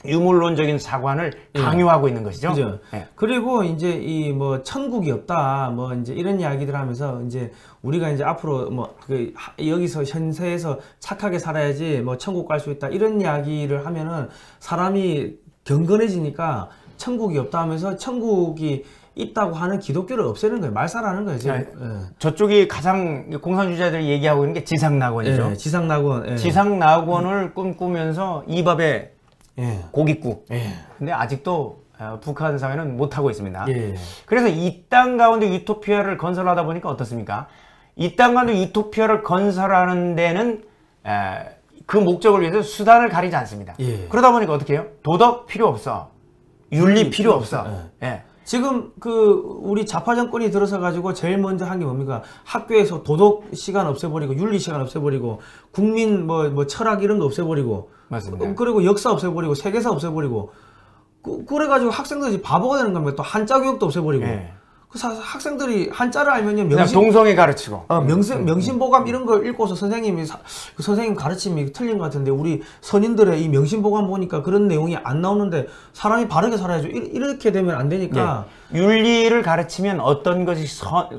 유물론적인 사관을 강요하고 있는 것이죠. 그죠. 네. 그리고 이제 이 뭐 천국이 없다, 뭐 이제 이런 이야기들 하면서 이제 우리가 이제 앞으로 뭐 그 여기서 현세에서 착하게 살아야지 뭐 천국 갈 수 있다 이런 이야기를 하면은 사람이 경건해지니까 천국이 없다 하면서 천국이 있다고 하는 기독교를 없애는 거예요. 말살하는 거예요. 지금. 네. 저쪽이 가장 공산주의자들이 얘기하고 있는 게 지상낙원이죠. 네, 지상낙원. 네. 지상낙원을 꿈꾸면서 이 밥에 고깃국. 예. 근데 아직도 북한 사회는 못하고 있습니다. 예. 그래서 이 땅 가운데 유토피아를 건설하다 보니까 어떻습니까? 이 땅 가운데 유토피아를 건설하는 데는 그 목적을 위해서 수단을 가리지 않습니다. 예. 그러다 보니까 어떻게 해요? 도덕 필요 없어. 윤리 필요 없어. 예. 지금 그 우리 좌파 정권이 들어서 가지고 제일 먼저 한 게 뭡니까? 학교에서 도덕 시간 없애버리고 윤리 시간 없애버리고 국민 뭐 철학 이런 거 없애버리고 맞습니다. 그리고 역사 없애버리고 세계사 없애버리고 그래가지고 학생들이 바보가 되는 겁니다. 또 한자 교육도 없애버리고 그 학생들이 한자를 알면요 동성애 가르치고 명심보감 이런 걸 읽고서 선생님이 그 선생님 가르침이 틀린 것 같은데 우리 선인들의 이 명심보감 보니까 그런 내용이 안 나오는데 사람이 바르게 살아야죠. 이렇게 되면 안 되니까 윤리를 가르치면 어떤 것이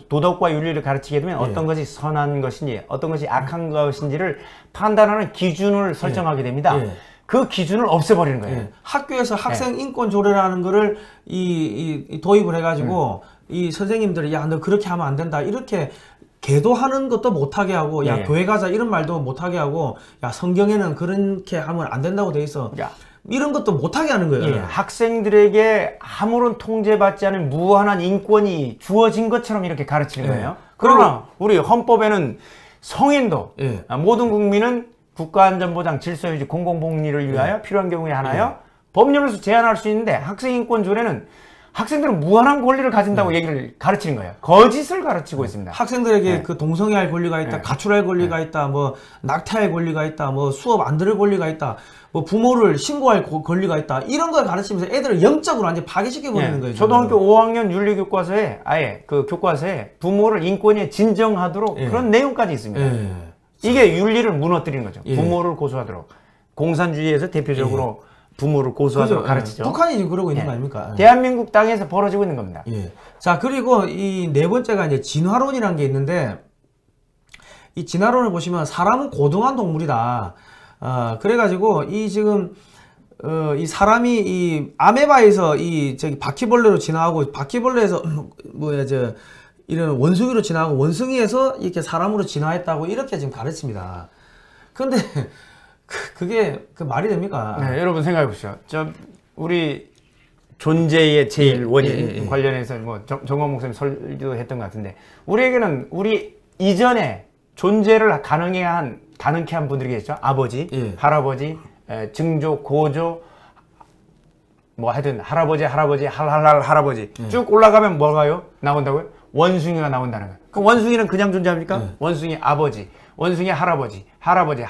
도덕과 윤리를 가르치게 되면 어떤 것이 선한 것인지 어떤 것이 악한 것인지를 판단하는 기준을 설정하게 됩니다. 그 기준을 없애버리는 거예요. 학교에서 학생 인권 조례라는 거를 도입을 해가지고 이 선생님들이 야 너 그렇게 하면 안 된다 이렇게 계도하는 것도 못하게 하고 야 교회 가자 이런 말도 못하게 하고 야 성경에는 그렇게 하면 안 된다고 돼 있어 이런 것도 못하게 하는 거예요. 학생들에게 아무런 통제받지 않은 무한한 인권이 주어진 것처럼 이렇게 가르치는 거예요. 그러나 우리 헌법에는 성인도 모든 국민은 국가안전보장, 질서유지, 공공복리를 위하여 필요한 경우에 하나요 법률에서 제한할 수 있는데 학생인권조례는 학생들은 무한한 권리를 가진다고 얘기를 가르치는 거예요. 거짓을 가르치고 있습니다. 학생들에게 그 동성애할 권리가 있다, 가출할 권리가 있다, 뭐 낙태할 권리가 있다, 뭐 수업 안 들을 권리가 있다, 뭐 부모를 신고할 권리가 있다 이런 걸 가르치면서 애들을 영적으로 완전 파괴시켜 버리는 거예요. 초등학교 5학년 윤리교과서에 아예 그 교과서에 부모를 인권에 진정하도록 그런 내용까지 있습니다. 이게 윤리를 무너뜨리는 거죠. 부모를 고소하도록. 공산주의에서 대표적으로 부모를 고소하도록 가르치죠. 북한이 지금 그러고 있는 거 아닙니까? 대한민국 땅에서 벌어지고 있는 겁니다. 자, 그리고 이 네 번째가 이제 진화론이라는 게 있는데 이 진화론을 보시면 사람은 고등한 동물이다. 그래가지고 이 지금 이 사람이 이 아메바에서 이 저기 바퀴벌레로 진화하고 바퀴벌레에서 이런 원숭이로 진화하고 원숭이에서 이렇게 사람으로 진화했다고 이렇게 지금 가르칩니다. 그런데 그게 말이 됩니까? 여러분 생각해 보시죠. 우리 존재의 제일 원인 관련해서 뭐 정원 목사님 설교도 했던 것 같은데 우리에게는 우리 이전에 존재를 가능케 한 분들이 계시죠. 아버지, 할아버지, 증조, 고조, 뭐 하여튼 할아버지, 할아버지 쭉 올라가면 뭐가요? 나온다고요? 원숭이가 나온다는 거예요. 그 원숭이는 그냥 존재합니까? 원숭이 아버지, 원숭이 할아버지, 할아버지.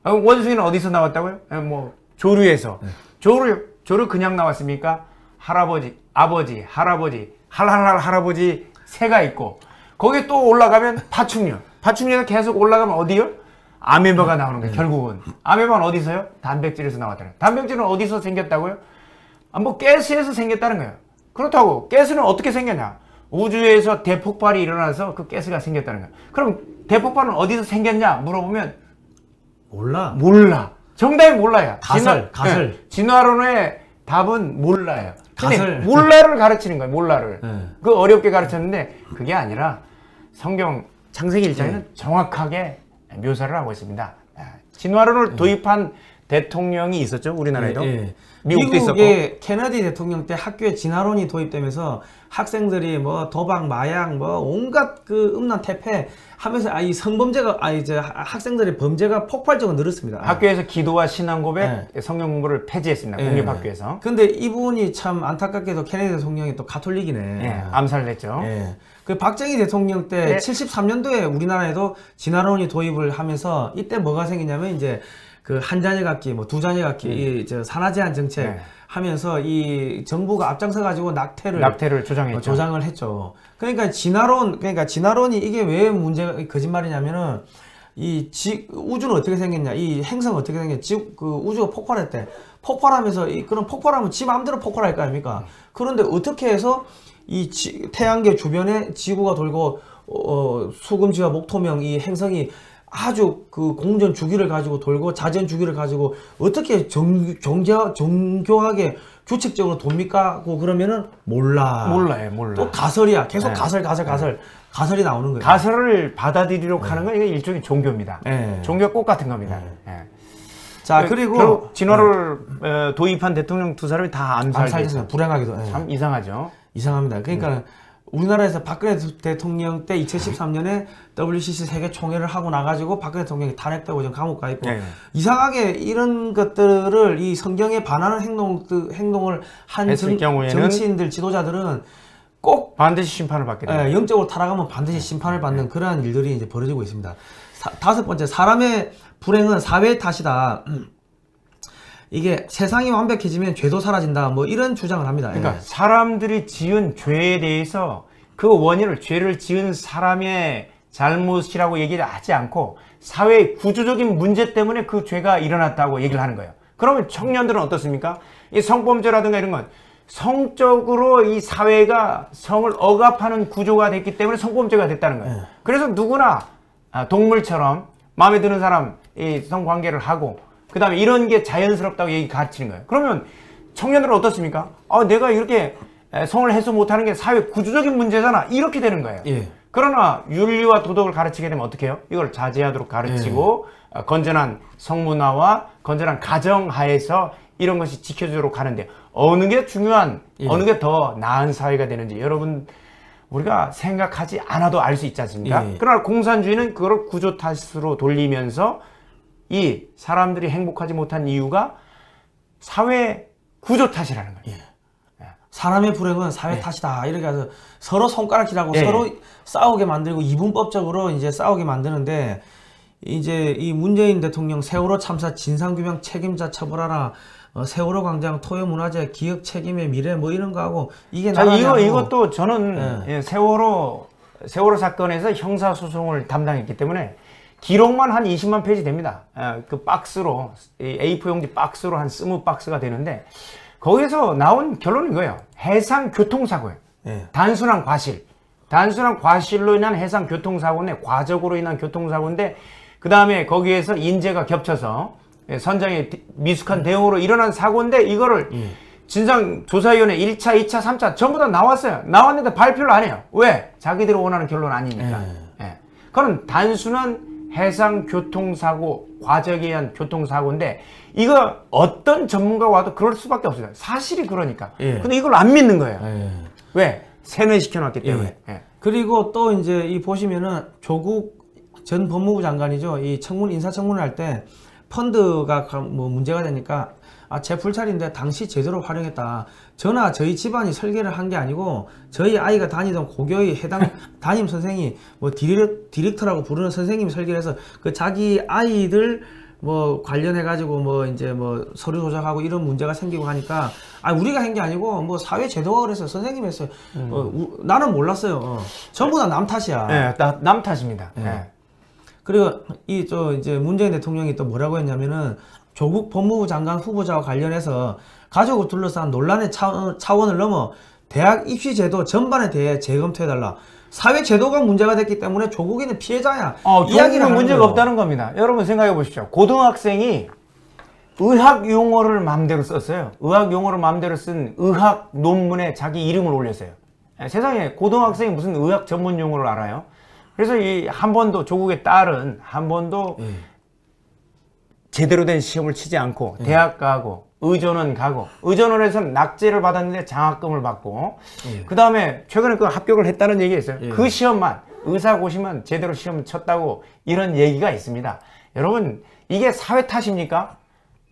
원숭이는 어디서 나왔다고요? 뭐 조류에서. 조류 그냥 나왔습니까? 할아버지, 아버지, 할아버지, 할아버지 새가 있고 거기에 또 올라가면 파충류에서 계속 올라가면 어디요? 아메바가 나오는 거예요. 결국은 아메바는 어디서요? 단백질에서 나왔다는 거예요. 단백질은 어디서 생겼다고요? 뭐 가스에서 생겼다는 거예요. 그렇다고 가스는 어떻게 생겼냐? 우주에서 대폭발이 일어나서 그 가스가 생겼다는 거예요. 그럼 대폭발은 어디서 생겼냐 물어보면 몰라. 정답이 몰라요. 가설. 진화론의 답은 몰라요. 가설. 몰라를 가르치는 거예요. 몰라를. 그 어렵게 가르쳤는데 그게 아니라 성경 창세기 1장에는 정확하게 묘사를 하고 있습니다. 진화론을 도입한 대통령이 있었죠. 우리나라에도. 미국도 있었고. 미국의 케네디 대통령 때 학교에 진화론이 도입되면서 학생들이 뭐 도박, 마약, 뭐 온갖 그 음란 태폐 하면서 이 성범죄가 이제 학생들의 범죄가 폭발적으로 늘었습니다. 학교에서 기도와 신앙 고백, 성경 공부를 폐지했습니다. 공립학교에서. 근데 이분이 참 안타깝게도 케네디 대통령이 또 가톨릭이네. 암살됐죠. 그 박정희 대통령 때 네. 73년도에 우리나라에도 진화론이 도입을 하면서 이때 뭐가 생기냐면 이제 그 한 자녀 갖기, 뭐 두 자녀 갖기, 이 저 산하 제한 정책 네. 하면서 이 정부가 앞장서 가지고 낙태를 조장했죠. 조장을 했죠. 그러니까 진화론이 이게 왜 문제가 거짓말이냐면은 우주는 어떻게 생겼냐, 이 행성은 어떻게 생겼냐, 그 우주가 폭발했대. 폭발하면서 그런 폭발하면 지 마음대로 폭발할 거 아닙니까? 그런데 어떻게 해서 태양계 주변에 지구가 돌고 수금지와 목토명 이 행성이 아주 그 공전 주기를 가지고 돌고 자전 주기를 가지고 어떻게 정교하게 규칙적으로 돕니까? 그러면은 몰라요. 또 가설이야. 계속 네. 가설이 나오는 거예요. 가설을 받아들이려고 하는 건 이게 일종의 종교입니다. 네. 종교 꽃 같은 겁니다. 네. 자, 그리고 결국 진화를 도입한 대통령 두 사람이 다 암살됐어요. 불행하게도. 참 이상하죠. 이상합니다. 그러니까 우리나라에서 박근혜 대통령 때 2013년에 WCC 세계 총회를 하고 나가지고 박근혜 대통령이 탄핵되고 지금 감옥 가 있고 네. 이상하게 이런 것들을 이 성경에 반하는 행동을 한 정치인들 지도자들은 꼭 반드시 심판을 받게 됩니다. 영적으로 타락하면 반드시 심판을 받는 그러한 일들이 이제 벌어지고 있습니다. 다섯 번째, 사람의 불행은 사회의 탓이다. 이게 세상이 완벽해지면 죄도 사라진다. 뭐 이런 주장을 합니다. 그러니까 사람들이 지은 죄에 대해서 그 원인을 죄를 지은 사람의 잘못이라고 얘기를 하지 않고 사회의 구조적인 문제 때문에 그 죄가 일어났다고 얘기를 하는 거예요. 그러면 청년들은 어떻습니까? 이 성범죄라든가 이런 건 성적으로 이 사회가 성을 억압하는 구조가 됐기 때문에 성범죄가 됐다는 거예요. 그래서 누구나 동물처럼 마음에 드는 사람 이 성관계를 하고 그 다음에 이런 게 자연스럽다고 얘기 가르치는 거예요. 그러면 청년들은 어떻습니까? 내가 이렇게 성을 해소 못하는 게 사회 구조적인 문제잖아. 이렇게 되는 거예요. 예. 그러나 윤리와 도덕을 가르치게 되면 어떻게 해요? 이걸 자제하도록 가르치고 건전한 성문화와 건전한 가정하에서 이런 것이 지켜지도록 하는데 어느 게 중요한, 어느 게 더 나은 사회가 되는지 여러분 우리가 생각하지 않아도 알 수 있지 않습니까? 그러나 공산주의는 그걸 구조 탓으로 돌리면서 이 사람들이 행복하지 못한 이유가 사회 구조 탓이라는 거예요. 사람의 불행은 사회 탓이다. 이렇게 해서 서로 손가락질하고 서로 싸우게 만들고 이분법적으로 이제 싸우게 만드는데 이제 이 문재인 대통령 세월호 참사 진상규명 책임자 처벌하라. 세월호 광장 토요문화재 기억 책임의 미래 뭐 이런 거 하고 이게 나가냐고. 이것도 저는 세월호 사건에서 형사소송을 담당했기 때문에 기록만 한 20만 페이지 됩니다. 그 박스로 A4 용지 박스로 한 20박스가 되는데 거기서 나온 결론은 이거예요. 해상 교통사고예요. 단순한 과실로 인한 해상 교통사고인데 과적으로 인한 교통사고인데 그 다음에 거기에서 인재가 겹쳐서 선장의 미숙한 대응으로 일어난 사고인데 이거를 진상조사위원회 1차, 2차, 3차 전부 다 나왔어요. 나왔는데 발표를 안 해요. 왜? 자기들이 원하는 결론 아니니까. 그건 단순한 해상 교통사고, 과적에 의한 교통사고인데 이거 어떤 전문가가 와도 그럴 수밖에 없어요. 사실이 그러니까. 근데 이걸 안 믿는 거예요. 왜? 세뇌시켜놨기 때문에. 그리고 또 이제 이 보시면은 조국 전 법무부 장관이죠. 이 인사청문을 할 때 펀드가 뭐 문제가 되니까 제 불찰인데 당시 제대로 활용했다. 저희 집안이 설계를 한 게 아니고 저희 아이가 다니던 고교의 해당 담임 선생이 뭐 디렉터라고 부르는 선생님이 설계를 해서 그 자기 아이들 뭐 관련해 가지고 뭐 이제 뭐 서류 조작하고 이런 문제가 생기고 하니까 우리가 한 게 아니고 뭐 사회 제도가 그래서 선생님이 했어요. 나는 몰랐어요. 전부 다 남 탓이야. 남 탓입니다. 그리고 이제 문재인 대통령이 또 뭐라고 했냐면은 조국 법무부 장관 후보자와 관련해서 가족을 둘러싼 논란의 차원을 넘어 대학 입시 제도 전반에 대해 재검토해달라. 사회 제도가 문제가 됐기 때문에 조국이는 피해자야. 조국은 문제가 없다는 겁니다. 여러분 생각해 보십시오. 고등학생이 의학 용어를 마음대로 썼어요. 의학 용어를 마음대로 쓴 의학 논문에 자기 이름을 올렸어요. 세상에 고등학생이 무슨 의학 전문 용어를 알아요? 그래서 한 번도 조국의 딸은 한 번도 제대로 된 시험을 치지 않고 대학 가고 의전원 가고 의전원에서는 낙제를 받았는데 장학금을 받고 그 다음에 최근에 그 합격을 했다는 얘기가 있어요. 그 시험만 의사고시만 제대로 시험 쳤다고 이런 얘기가 있습니다. 여러분 이게 사회 탓입니까?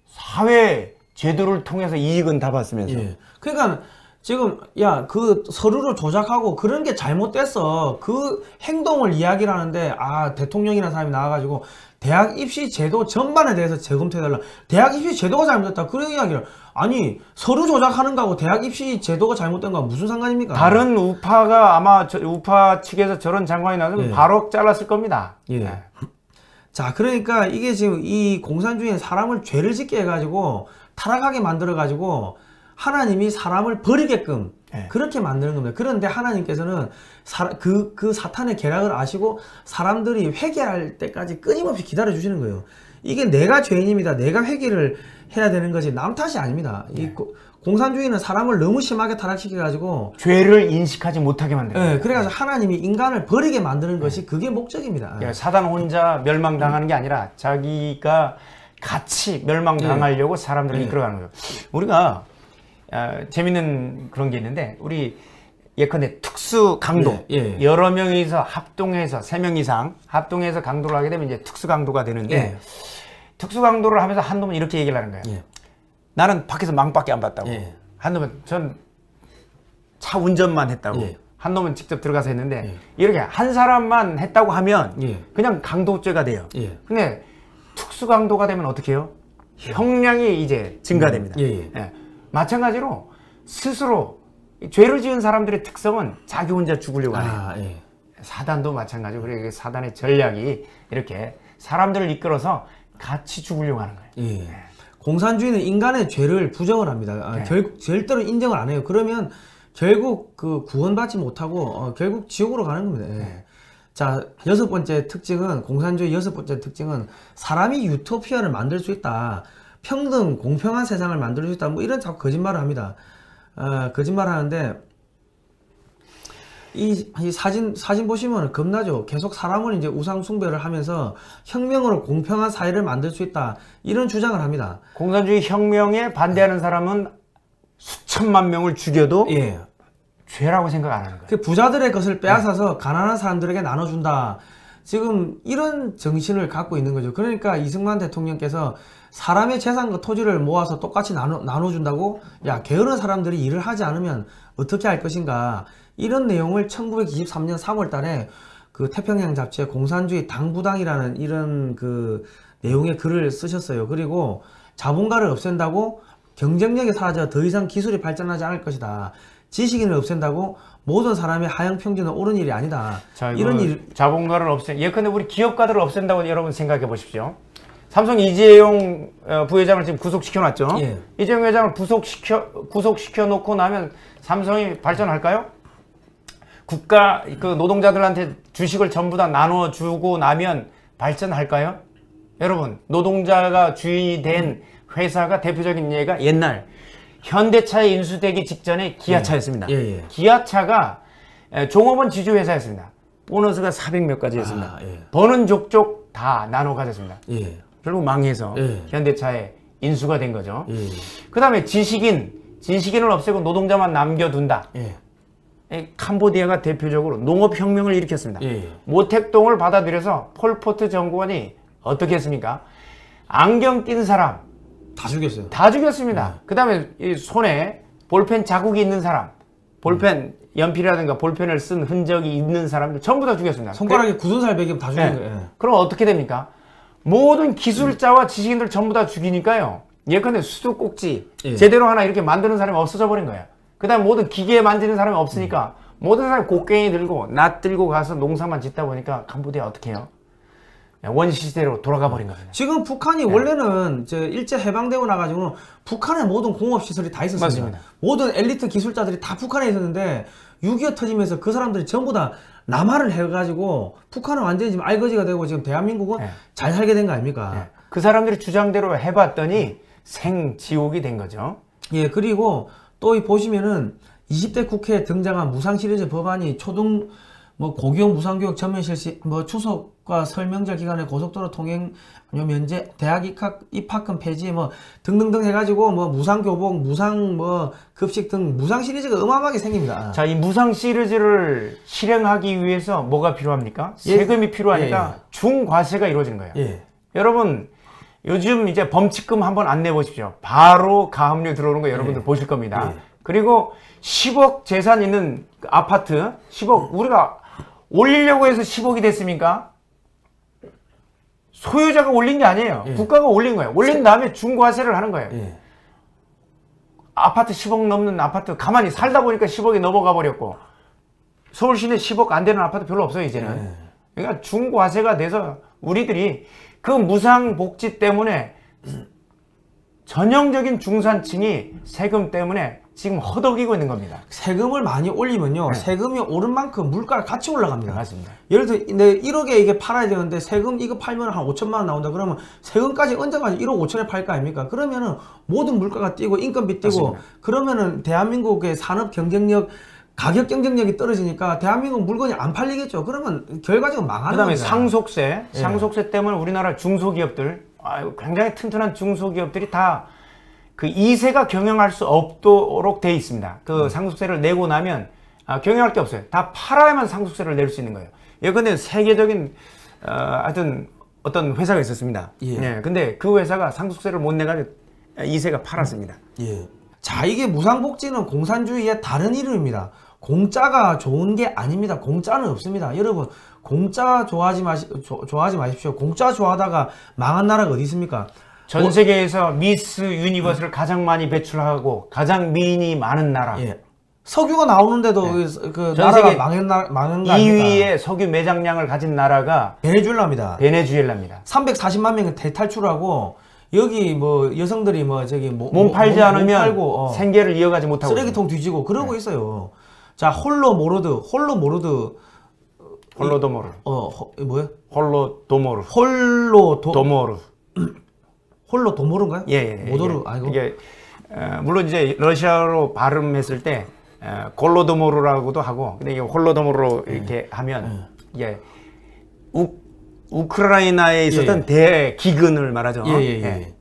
사회 제도를 통해서 이익은 다 받으면서 그러니까 지금 야 그 서류를 조작하고 그런 게 잘못됐어. 그 행동을 이야기를 하는데 아 대통령이라는 사람이 나와가지고 대학 입시 제도 전반에 대해서 재검토해달라. 대학 입시 제도가 잘못됐다. 그런 이야기를. 아니 서류 조작하는 거하고 대학 입시 제도가 잘못된 거하고 무슨 상관입니까? 다른 우파가 아마 우파 측에서 저런 장관이 나오면 바로 잘랐을 겁니다. 예. 자 그러니까 이게 지금 이 공산주의는 사람을 죄를 짓게 해가지고 타락하게 만들어가지고 하나님이 사람을 버리게끔 그렇게 만드는 겁니다. 그런데 하나님께서는 그 사탄의 계략을 아시고 사람들이 회개할 때까지 끊임없이 기다려 주시는 거예요. 이게 내가 죄인입니다. 내가 회개를 해야 되는 거지 남 탓이 아닙니다. 이 공산주의는 사람을 너무 심하게 타락시켜 가지고 죄를 인식하지 못하게 만드는 네, 그래가지고 하나님이 인간을 버리게 만드는 것이 그게 목적입니다. 그러니까 사단 혼자 멸망당하는 게 아니라 자기가 같이 멸망당하려고 사람들을 이끌어가는 거예요. 우리가 재밌는 그런 게 있는데 우리 예컨대 특수 강도 여러 명이서 합동해서 3명 이상 합동해서 강도를 하게 되면 이제 특수 강도가 되는데 특수 강도를 하면서 한 놈은 이렇게 얘기를 하는 거예요. 나는 밖에서 망밖에 안 봤다고. 한 놈은 전 차 운전만 했다고. 한 놈은 직접 들어가서 했는데 이렇게 한 사람만 했다고 하면 그냥 강도죄가 돼요. 근데 특수 강도가 되면 어떻게 해요? 형량이 이제 증가됩니다. 마찬가지로 스스로 죄를 지은 사람들의 특성은 자기 혼자 죽으려고 하네요. 사단도 마찬가지고 그래 사단의 전략이 이렇게 사람들을 이끌어서 같이 죽으려고 하는 거예요. 공산주의는 인간의 죄를 부정을 합니다. 결국 절대로 인정을 안 해요. 그러면 결국 그 구원받지 못하고 결국 지옥으로 가는 겁니다. 자, 6번째 특징은 공산주의 6번째 특징은 사람이 유토피아를 만들 수 있다. 평등, 공평한 세상을 만들 수 있다. 뭐 이런 자꾸 거짓말을 합니다. 거짓말을 하는데 이 사진 보시면 겁나죠. 계속 사람을 이제 우상 숭배를 하면서 혁명으로 공평한 사회를 만들 수 있다. 이런 주장을 합니다. 공산주의 혁명에 반대하는 사람은 수천만 명을 죽여도 죄라고 생각 안 하는 거예요. 그 부자들의 것을 빼앗아서 가난한 사람들에게 나눠준다. 지금 이런 정신을 갖고 있는 거죠. 그러니까 이승만 대통령께서 사람의 재산과 토지를 모아서 똑같이 나눠준다고? 야, 게으른 사람들이 일을 하지 않으면 어떻게 할 것인가? 이런 내용을 1923년 3월 달에 그 태평양 잡지에 공산주의 당부당이라는 이런 그 내용의 글을 쓰셨어요. 그리고 자본가를 없앤다고 경쟁력이 사라져 더 이상 기술이 발전하지 않을 것이다. 지식인을 없앤다고 모든 사람의 하향 평준은 옳은 일이 아니다. 자, 이런 일 자본가를 예컨대 우리 기업가들을 없앤다고 여러분 생각해 보십시오. 삼성 이재용 부회장을 지금 구속시켜 놨죠. 이재용 회장을 구속시켜 놓고 나면 삼성이 발전할까요? 국가 그 노동자들한테 주식을 전부 다 나눠주고 나면 발전할까요? 여러분, 노동자가 주인이 된 회사가 대표적인 예가 옛날 현대차에 인수되기 직전에 기아차였습니다. 기아차가 종업원 지주회사였습니다. 보너스가 400몇 가지였습니다. 버는 족족 다 나눠 가졌습니다. 결국 망해서 현대차에 인수가 된 거죠. 그 다음에 지식인을 없애고 노동자만 남겨둔다. 캄보디아가 대표적으로 농업혁명을 일으켰습니다. 모택동을 받아들여서 폴포트 정권이 어떻게 했습니까? 안경 낀 사람 다 죽였어요. 다 죽였습니다. 그 다음에 손에 볼펜 자국이 있는 사람, 볼펜 연필이라든가 볼펜을 쓴 흔적이 있는 사람들 전부 다 죽였습니다. 손가락에 굳은 살 베기면 다 죽인 거예요. 그럼 어떻게 됩니까? 모든 기술자와 지식인들 전부 다 죽이니까요. 예컨대 수도꼭지 제대로 하나 이렇게 만드는 사람이 없어져 버린 거예요. 그 다음 모든 기계 만지는 사람이 없으니까 모든 사람이 곡괭이 들고 낫 들고 가서 농사만 짓다 보니까 캄보디아 어떻게 해요? 원시시대로 돌아가 버린 거예요. 지금 북한이 원래는 일제 해방되고 나가지고 북한의 모든 공업시설이 다 있었습니다. 맞습니다. 모든 엘리트 기술자들이 다 북한에 있었는데 6.25 터지면서 그 사람들이 전부 다 남하를 해가지고 북한은 완전히 지금 알거지가 되고 지금 대한민국은 잘 살게 된 거 아닙니까? 그 사람들이 주장대로 해봤더니 생지옥이 된 거죠. 그리고 또 보시면은 20대 국회에 등장한 무상 시리즈 법안이 초등 고교 무상교육 전면 실시, 추석과 설 명절 기간에 고속도로 통행 면제, 대학 입학금 폐지, 등등등 해가지고 무상 교복, 무상 급식 등 무상 시리즈가 어마어마하게 생깁니다. 자, 이 무상 시리즈를 실행하기 위해서 뭐가 필요합니까? 세금이 필요하니까 중과세가 이루어지는 거예요. 여러분, 요즘 이제 범칙금 한번 안 내보십시오. 바로 가압류 들어오는 거 여러분들 보실 겁니다. 그리고 10억 재산 있는 아파트 10억 우리가 올리려고 해서 10억이 됐습니까? 소유자가 올린 게 아니에요. 예. 국가가 올린 거예요. 올린 다음에 중과세를 하는 거예요. 예. 아파트 10억 넘는 아파트 가만히 살다 보니까 10억이 넘어가 버렸고 서울 시내 10억 안 되는 아파트 별로 없어요 이제는. 예. 그러니까 중과세가 돼서 우리들이 그 무상복지 때문에 전형적인 중산층이 세금 때문에 지금 허덕이고 있는 겁니다. 세금을 많이 올리면요. 세금이 오른 만큼 물가가 같이 올라갑니다. 맞습니다. 예를 들어 내 1억에 이게 팔아야 되는데 세금 이거 팔면 한 5천만 원 나온다 그러면 세금까지 얹어가지고 1억 5천에 팔 거 아닙니까? 그러면은 모든 물가가 뛰고 인건비 뛰고 맞습니다. 그러면은 대한민국의 산업 경쟁력 가격 경쟁력이 떨어지니까 대한민국 물건이 안 팔리겠죠. 그러면 결과적으로 망하는 그다음에 겁니다. 상속세 때문에 우리나라 중소기업들 굉장히 튼튼한 중소기업들이 다 그 2세가 경영할 수 없도록 돼 있습니다. 그 상속세를 내고 나면 경영할 게 없어요. 다 팔아야만 상속세를 낼 수 있는 거예요. 예컨대 세계적인 하여튼 어떤 회사가 있었습니다. 예. 네, 근데 그 회사가 상속세를 못 내가지고 2세가 팔았습니다. 예. 자, 이게 무상복지는 공산주의의 다른 이름입니다. 공짜가 좋은 게 아닙니다. 공짜는 없습니다. 여러분, 공짜 좋아하지 마십시오. 공짜 좋아하다가 망한 나라가 어디 있습니까? 전 세계에서 미스 유니버스를 가장 많이 배출하고 가장 미인이 많은 나라. 예. 석유가 나오는데도 그 전 나라가 세계 망한 거 아닙니까? 2위의 석유 매장량을 가진 나라가 베네수엘라입니다. 베네수엘라입니다. 340만 명이 대탈출하고 여기 뭐 여성들이 뭐 저기 몸 팔지 않으면 팔고, 생계를 이어가지 못하고 쓰레기통 뒤지고 그러고 있어요. 자, 홀로도모르 뭐야? 홀로도모르 홀로도모르인가요? 예. 모도르 아니고 이게 물론 이제 러시아로 발음했을 때 골로도모르라고도 하고 근데 이게 홀로도모르로 이렇게 하면 이게 우크라이나에 있었던 대기근을 말하죠. 예.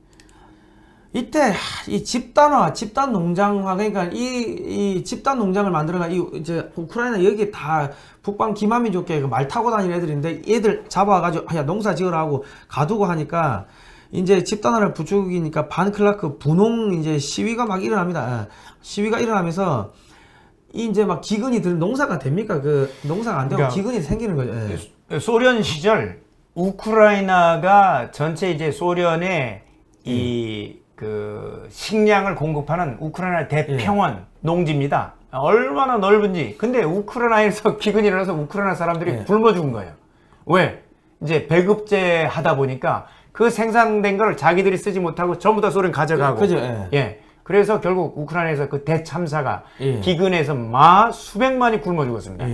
이때 이 집단 농장화 그러니까 이 집단 농장을 만들어가 이제 우크라이나 여기 다 북방 기마민족계 말 타고 다니는 애들인데 얘들 잡아가지고 야 농사 지으라 하고 가두고 하니까 이제 집단화를 부추기니까 반클라크 분홍 이제 시위가 막 일어납니다. 시위가 일어나면서 이제 막 기근이 들 농사가 됩니까? 그 농사가 안 되고 그러니까 기근이 생기는 거죠. 소련 시절 우크라이나가 전체 이제 소련의 이 그 식량을 공급하는 우크라이나 대평원 농지입니다. 얼마나 넓은지. 근데 우크라이나에서 기근이 일어나서 우크라이나 사람들이 굶어 죽은 거예요. 왜? 이제 배급제 하다 보니까 그 생산된 걸 자기들이 쓰지 못하고 전부 다 소련 가져가고. 그죠? 예. 그래서 결국 우크라이나에서 그 대참사가 기근에서 수백만이 굶어 죽었습니다.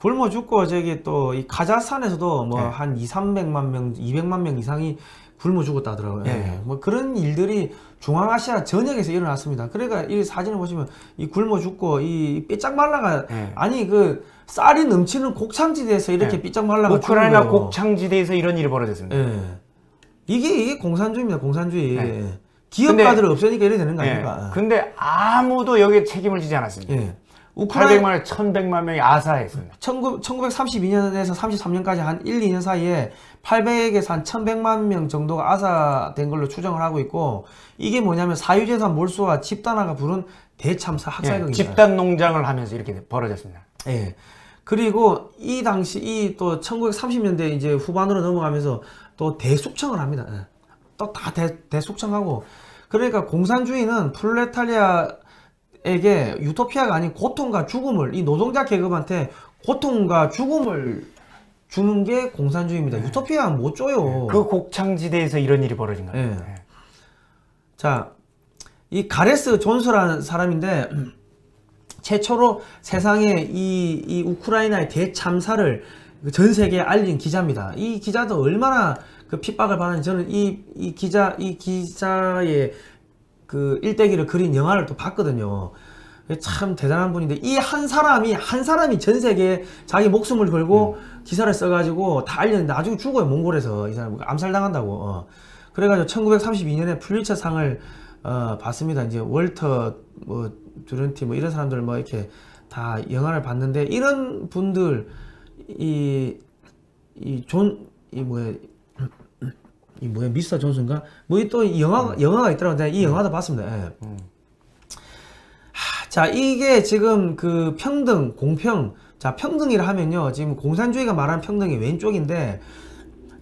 굶어 죽고 저기 또 이 카자흐스탄에서도 뭐 한 200만 명, 200만 명 이상이 굶어 죽었다 하더라고요. 뭐 그런 일들이 중앙아시아 전역에서 일어났습니다. 그러니까 이 사진을 보시면 이 굶어 죽고 이 삐짝 말라가 아니 그 쌀이 넘치는 곡창지대에서 이렇게 삐짝 말라가 우크라이나 곡창지대에서 이런 일이 벌어졌습니다. 이게 공산주의입니다. 공산주의. 기업가들을 없애니까 이래 되는 거 아닙니까? 근데 아무도 여기에 책임을 지지 않았습니다. 800만, 1100만 명이 아사했습니다. 1932년에서 33년까지 한 1, 2년 사이에 800에서 한 1100만 명 정도가 아사된 걸로 추정을 하고 있고 이게 뭐냐면 사유재산 몰수와 집단화가 부른 대참사 학살극입니다. 집단 농장을 하면서 이렇게 벌어졌습니다. 그리고 이 당시 이 또 1930년대 이제 후반으로 넘어가면서 또 대숙청을 합니다. 또 다 대숙청하고 그러니까 공산주의는 프롤레타리아에게 유토피아가 아닌 고통과 죽음을 이 노동자 계급한테 고통과 죽음을 주는 게 공산주의입니다. 유토피아는 못 줘요. 그 곡창지대에서 이런 일이 벌어진 거예요. 자, 이 가레스 존스라는 사람인데 최초로 세상에 이 우크라이나의 대참사를 전 세계에 알린 기자입니다. 이 기자도 얼마나 그 핍박을 받았는지 저는 이 기자의 그 일대기를 그린 영화를 또 봤거든요. 참 대단한 분인데 이 한 사람이 전 세계에 자기 목숨을 걸고 기사를 써가지고 다 알렸는데 나중에 죽어요. 몽골에서 이 사람 암살당한다고. 그래가지고 1932년에 풀리처상을 받습니다. 이제 월터 뭐 두런티 뭐 이런 사람들 뭐 이렇게 다 영화를 봤는데 이런 분들 이 뭐야 미스터 존슨가 뭐 또 영화가 있더라고요. 이 영화도 봤습니다. 자, 이게 지금 그 평등, 공평. 자, 평등이라 하면요. 지금 공산주의가 말하는 평등이 왼쪽인데,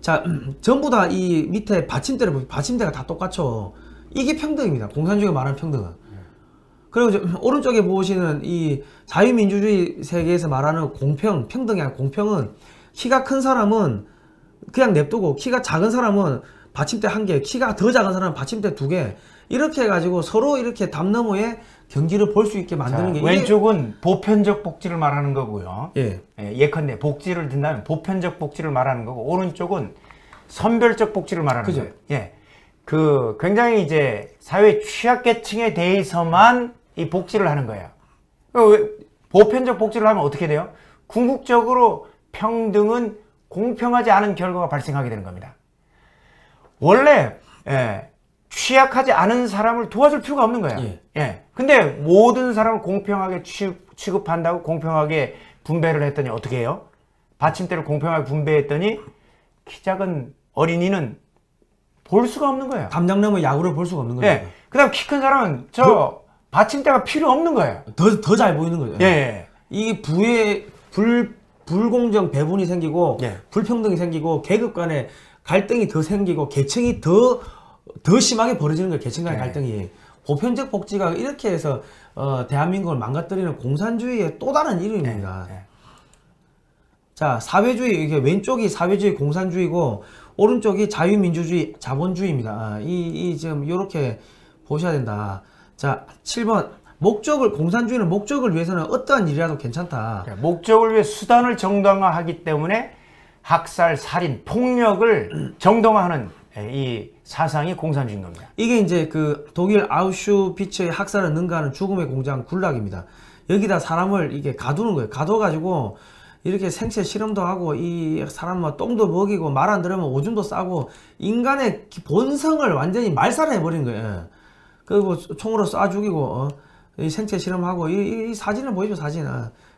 자, 전부 다 이 밑에 받침대를 보세요. 받침대가 다 똑같죠. 이게 평등입니다. 공산주의가 말하는 평등은. 그리고 오른쪽에 보시는 이 자유민주주의 세계에서 말하는 공평, 평등이 아니라 공평은 키가 큰 사람은 그냥 냅두고 키가 작은 사람은 받침대 1개, 키가 더 작은 사람은 받침대 2개, 이렇게 해가지고 서로 이렇게 담 너머에 경기를 볼 수 있게 만드는 게 왼쪽은 보편적 복지를 말하는 거고요. 예. 예컨대 복지를 든다면 보편적 복지를 말하는 거고, 오른쪽은 선별적 복지를 말하는 그죠. 거예요. 예. 그 굉장히 이제 사회 취약계층에 대해서만 이 복지를 하는 거예요. 보편적 복지를 하면 어떻게 돼요? 궁극적으로 평등은 공평하지 않은 결과가 발생하게 되는 겁니다. 원래 취약하지 않은 사람을 도와줄 필요가 없는 거예요. 근데 모든 사람을 공평하게 취급한다고 공평하게 분배를 했더니 어떻게 해요? 받침대를 공평하게 분배했더니 키 작은 어린이는 볼 수가 없는 거예요. 담장 너머 야구를 볼 수가 없는 거예요. 그 다음 키 큰 사람은 받침대가 필요 없는 거예요. 더 잘 보이는 거죠. 이 불공정 배분이 생기고, 불평등이 생기고, 계급 간에 갈등이 더 생기고, 계층이 더 심하게 벌어지는 거예요. 계층 간의 갈등이. 보편적 복지가 이렇게 해서 대한민국을 망가뜨리는 공산주의의 또 다른 이름입니다. 자, 사회주의, 이게 왼쪽이 사회주의 공산주의고 오른쪽이 자유민주주의 자본주의입니다. 지금 요렇게 보셔야 된다. 자, 7번. 공산주의는 목적을 위해서는 어떠한 일이라도 괜찮다. 목적을 위해 수단을 정당화하기 때문에 학살, 살인, 폭력을 정당화하는 이 사상이 공산주의인 겁니다. 이게 이제 그 독일 아우슈비츠의 학살을 능가하는 죽음의 공장 굴락입니다. 여기다 사람을 이게 가두는 거예요. 가둬가지고 이렇게 생체 실험도 하고 이 사람 뭐 똥도 먹이고 말 안 들으면 오줌도 싸고 인간의 본성을 완전히 말살해 버린 거예요. 그리고 총으로 쏴 죽이고 이 생체 실험하고 이 사진을 보이죠. 사진.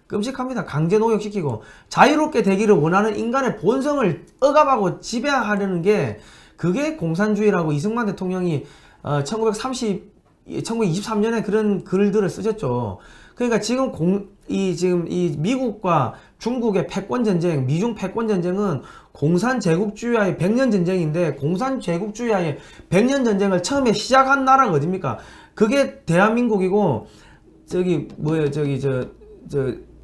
끔찍합니다. 강제 노역시키고 자유롭게 되기를 원하는 인간의 본성을 억압하고 지배하려는 게 그게 공산주의라고 이승만 대통령이 1923년에 그런 글들을 쓰셨죠. 그러니까 지금 이 미국과 중국의 패권 전쟁, 미중 패권 전쟁은 공산 제국주의와의 100년 전쟁인데, 공산 제국주의와의 100년 전쟁을 처음에 시작한 나라가 어딥니까? 그게 대한민국이고,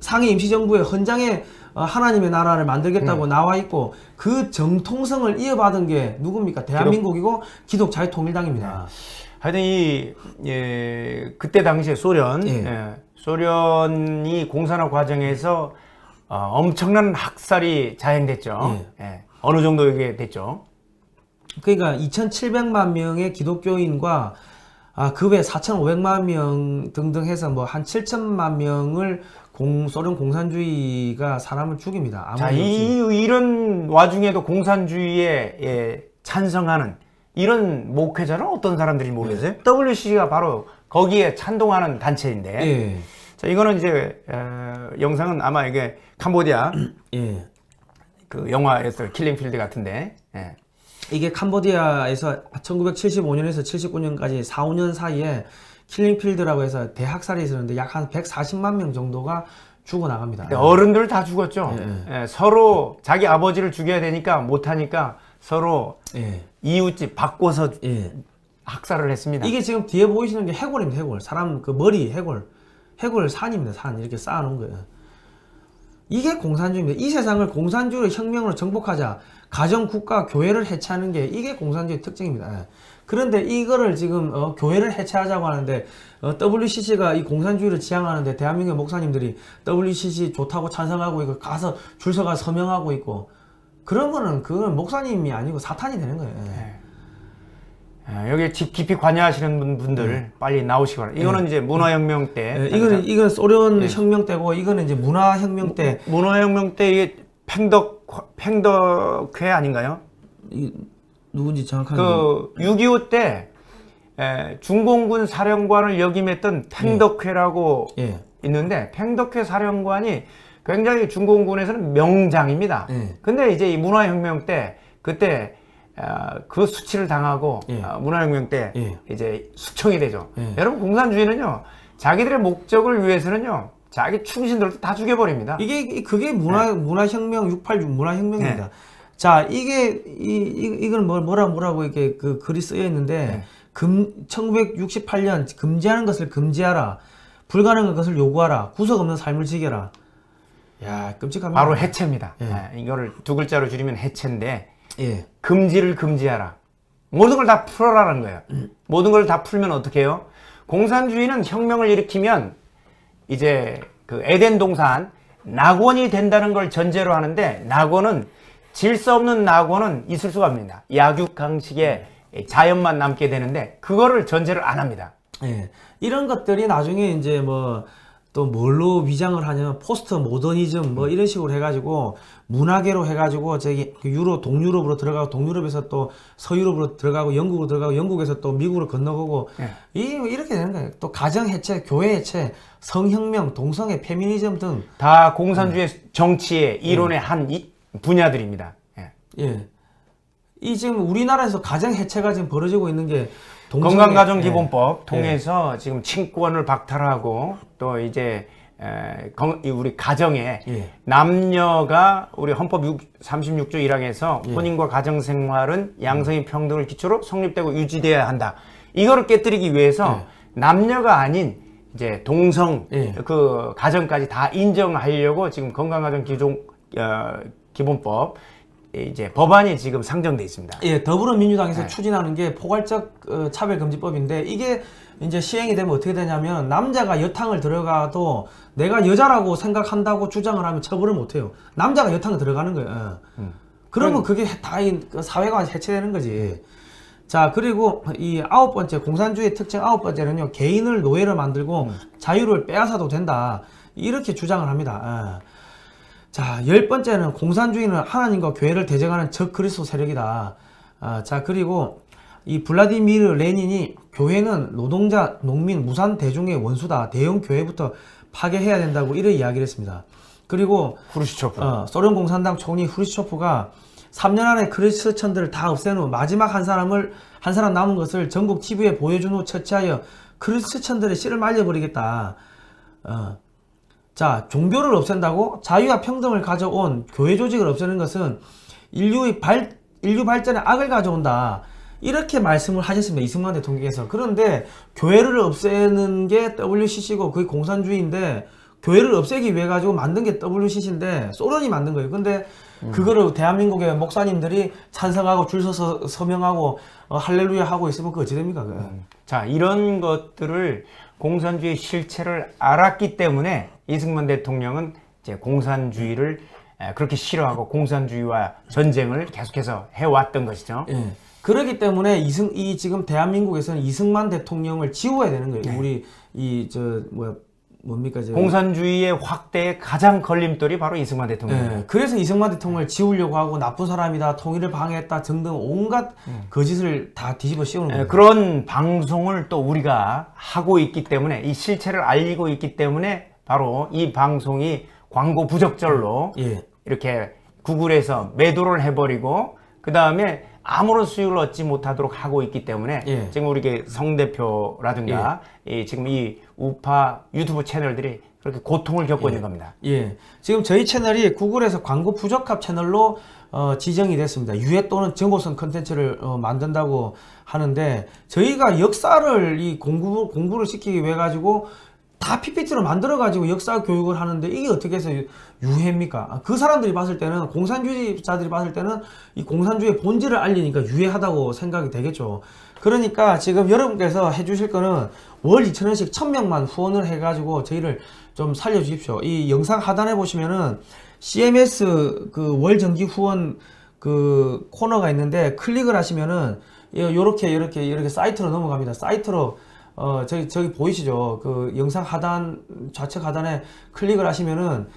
상해 임시정부의 헌장에 하나님의 나라를 만들겠다고 나와 있고, 그 정통성을 이어받은 게 누굽니까? 대한민국이고 기독자유통일당입니다. 하여튼 그때 당시에 소련이 공산화 과정에서 엄청난 학살이 자행됐죠. 어느 정도 이게 됐죠. 그러니까 2,700만 명의 기독교인과 그 외 4,500만 명 등등 해서 뭐 한 7천만 명을 소련 공산주의가 사람을 죽입니다. 자, 이런 와중에도 공산주의에 찬성하는 이런 목회자는 어떤 사람들이 모르겠어요? WCC가 바로 거기에 찬동하는 단체인데, 자, 이거는 이제 영상은 아마 이게 캄보디아 그 영화에서 킬링필드 같은데, 이게 캄보디아에서 1975년에서 79년까지 4, 5년 사이에 킬링필드라고 해서 대학살이 있었는데 약 한 140만 명 정도가 죽어나갑니다. 어른들 다 죽었죠. 서로 자기 아버지를 죽여야 되니까 못하니까 서로 이웃집 바꿔서 학살을 했습니다. 이게 지금 뒤에 보이시는 게 해골입니다. 해골. 사람 그 머리 해골. 해골 산입니다. 산. 이렇게 쌓아놓은 거예요. 이게 공산주의입니다. 이 세상을 공산주의로 혁명으로 정복하자. 가정, 국가, 교회를 해체하는 게 이게 공산주의 특징입니다. 그런데 이거를 지금 교회를 해체하자고 하는데 WCC가 이 공산주의를 지향하는데 대한민국 목사님들이 WCC 좋다고 찬성하고 이거 가서 줄 서가 서명하고 있고, 그런 거는 그건 목사님이 아니고 사탄이 되는 거예요. 여기 깊이 관여하시는 분들 빨리 나오시기 바랍니다. 이거는 이제 문화혁명 때. 이건 소련 혁명 때고, 이거는 이제 문화혁명 때. 문화혁명 때 이게 팽덕회 아닌가요? 누군지 정확하게. 6.25 때 중공군 사령관을 역임했던 팽덕회라고 있는데, 팽덕회 사령관이 굉장히 중공군에서는 명장입니다. 근데 이제 이 문화혁명 때 그때 그 수치를 당하고 문화혁명 때 이제 숙청이 되죠. 여러분, 공산주의는요 자기들의 목적을 위해서는요, 자기 충신들도 다 죽여버립니다. 그게 문화혁명, 6.86 문화혁명입니다. 자, 이건 뭐라고 이렇게 그 글이 쓰여 있는데, 1968년 금지하는 것을 금지하라. 불가능한 것을 요구하라. 구석 없는 삶을 지켜라. 야, 끔찍합니다. 바로 해체입니다. 이거를 두 글자로 줄이면 해체인데, 금지를 금지하라. 모든 걸 다 풀어라는 거예요. 모든 걸 다 풀면 어떻게 해요? 공산주의는 혁명을 일으키면 이제 그 에덴 동산 낙원이 된다는 걸 전제로 하는데, 낙원은 질서 없는 낙원은 있을 수가 없습니다. 약육강식의 자연만 남게 되는데 그거를 전제를 안 합니다. 이런 것들이 나중에 이제 또 뭘로 위장을 하냐면 포스트 모더니즘 이런 식으로 해가지고 문화계로 해가지고 저기 동유럽으로 들어가고 동유럽에서 또 서유럽으로 들어가고 영국으로 들어가고 영국에서 또 미국으로 건너가고 이렇게 되는 거예요. 또 가정 해체, 교회 해체, 성혁명, 동성애, 페미니즘 등 다 공산주의 정치의 이론의 한 분야들입니다. 이 지금 우리나라에서 가정 해체가 지금 벌어지고 있는 게 건강가정기본법 통해서 지금 친권을 박탈하고 또 이제 우리 가정에 남녀가 우리 헌법 36조 1항에서 혼인과 가정생활은 양성의 평등을 기초로 성립되고 유지돼야 한다. 이거를 깨뜨리기 위해서 남녀가 아닌 이제 동성 그 가정까지 다 인정하려고 지금 건강가정기본법 이제 법안이 지금 상정돼 있습니다. 더불어민주당에서 추진하는 게 포괄적 차별금지법인데 이게 이제 시행이 되면 어떻게 되냐면 남자가 여탕을 들어가도 내가 여자라고 생각한다고 주장을 하면 처벌을 못 해요. 남자가 여탕을 들어가는 거예요. 그러면 그게 다 사회가 해체되는 거지. 자, 그리고 이 9번째 공산주의 특징 9번째는요. 개인을 노예로 만들고 자유를 빼앗아도 된다. 이렇게 주장을 합니다. 자, 10번째는 공산주의는 하나님과 교회를 대적하는 적그리스도 세력이다. 자, 그리고 이 블라디미르 레닌이 교회는 노동자, 농민, 무산 대중의 원수다. 대형 교회부터 파괴해야 된다고 이런 이야기를 했습니다. 그리고 후르시초프 소련 공산당 총리 후르시초프가 3년 안에 크리스천들을 다 없앤 후 마지막 한 사람 남은 것을 전국 TV에 보여준 후 처치하여 크리스천들의 씨를 말려버리겠다. 자, 종교를 없앤다고? 자유와 평등을 가져온 교회 조직을 없애는 것은 인류 발전에 악을 가져온다. 이렇게 말씀을 하셨습니다. 이승만 대통령께서. 그런데 교회를 없애는 게 WCC고 그게 공산주의인데 교회를 없애기 위해 가지고 만든 게 WCC인데 소련이 만든 거예요. 근데 그거를 대한민국의 목사님들이 찬성하고 줄 서서 서명하고 할렐루야 하고 있으면 그거 어찌 됩니까? 자, 이런 것들을 공산주의 실체를 알았기 때문에 이승만 대통령은 이제 공산주의를 그렇게 싫어하고 공산주의와 전쟁을 계속해서 해왔던 것이죠. 그렇기 때문에 지금 대한민국에서는 이승만 대통령을 지워야 되는 거예요. 우리 뭡니까? 공산주의의 확대의 가장 걸림돌이 바로 이승만 대통령입니다. 그래서 이승만 대통령을 지우려고 하고 나쁜 사람이다, 통일을 방해했다 등등 온갖 거짓을 다 뒤집어 씌우는 거예요. 그런 방송을 또 우리가 하고 있기 때문에 이 실체를 알리고 있기 때문에 바로 이 방송이 광고 부적절로 이렇게 구글에서 매도를 해버리고 그 다음에 아무런 수익을 얻지 못하도록 하고 있기 때문에 지금 우리 성 대표라든가 지금 이 우파 유튜브 채널들이 그렇게 고통을 겪고 있는 겁니다. 지금 저희 채널이 구글에서 광고 부적합 채널로 지정이 됐습니다. 유해 또는 정보성 컨텐츠를 만든다고 하는데 저희가 역사를 공부를 시키기 위해 가지고 다 PPT로 만들어 가지고 역사 교육을 하는데 이게 어떻게 해서 유해입니까? 그 사람들이 봤을 때는 공산주의자들이 봤을 때는 이 공산주의의 본질을 알리니까 유해하다고 생각이 되겠죠. 그러니까 지금 여러분께서 해주실 거는 월 2,000원씩 1,000명만 후원을 해가지고 저희를 좀 살려주십시오. 이 영상 하단에 보시면은 CMS 그 월 정기 후원 그 코너가 있는데 클릭을 하시면은 요렇게 사이트로 넘어갑니다. 사이트로 저기 보이시죠? 그 영상 하단 좌측 하단에 클릭을 하시면은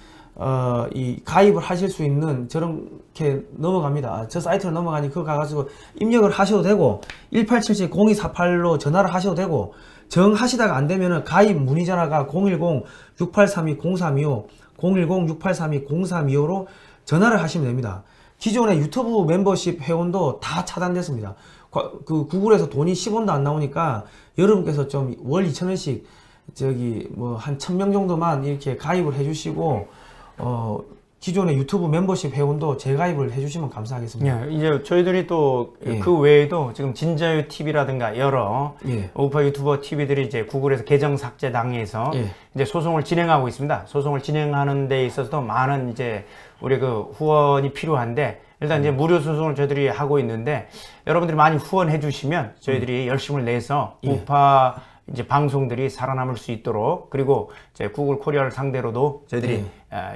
이 가입을 하실 수 있는 저렇게 넘어갑니다. 저 사이트로 넘어가니 그거 가가지고 입력을 하셔도 되고 1877-0248로 전화를 하셔도 되고 정하시다가 안 되면은 가입 문의 전화가 010-6832-0325 010-6832-0325로 전화를 하시면 됩니다. 기존의 유튜브 멤버십 회원도 다 차단됐습니다. 그 구글에서 돈이 10원도 안 나오니까 여러분께서 좀 월 2,000원씩 저기 뭐 한 1000명 정도만 이렇게 가입을 해주시고 기존의 유튜브 멤버십 회원도 재가입을 해주시면 감사하겠습니다. 예, 이제 저희들이 또 그 외에도 지금 진자유 TV라든가 여러 우파 유튜버 TV들이 이제 구글에서 계정 삭제 당해서 이제 소송을 진행하고 있습니다. 소송을 진행하는 데 있어서도 많은 이제 우리 그 후원이 필요한데 일단 이제 무료 소송을 저희들이 하고 있는데 여러분들이 많이 후원해 주시면 저희들이 열심을 내서 우파 이제 방송들이 살아남을 수 있도록 그리고 이제 구글 코리아를 상대로도 저희들이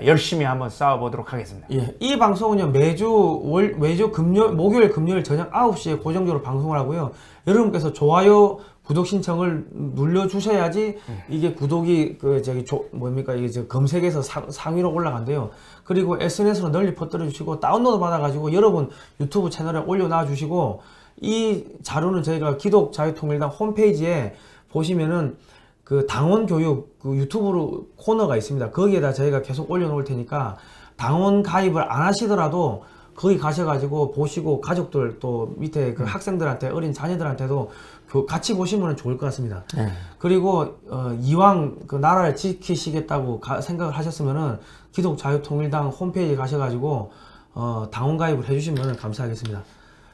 열심히 한번 싸워보도록 하겠습니다. 이 방송은요 매주 목요일 금요일 저녁 9시에 고정적으로 방송을 하고요. 여러분께서 좋아요 구독 신청을 눌러 주셔야지 이게 구독이 이게 검색에서 상위로 올라간대요. 그리고 SNS로 널리 퍼뜨려 주시고 다운로드 받아 가지고 여러분 유튜브 채널에 올려놔 주시고 이 자료는 저희가 기독자유통일당 홈페이지에 보시면은 그 당원 교육 그 유튜브로 코너가 있습니다. 거기에다 저희가 계속 올려놓을 테니까 당원 가입을 안 하시더라도 거기 가셔가지고 보시고 가족들 또 밑에 그 학생들한테 어린 자녀들한테도 같이 보시면 좋을 것 같습니다. 그리고 이왕 그 나라를 지키시겠다고 생각을 하셨으면은 기독자유통일당 홈페이지 가셔가지고 당원 가입을 해주시면 감사하겠습니다.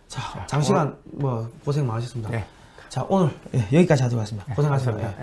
자, 장시간 뭐 고생 많으셨습니다. 자, 오늘 여기까지 하도록 하겠습니다. 고생하셨습니다.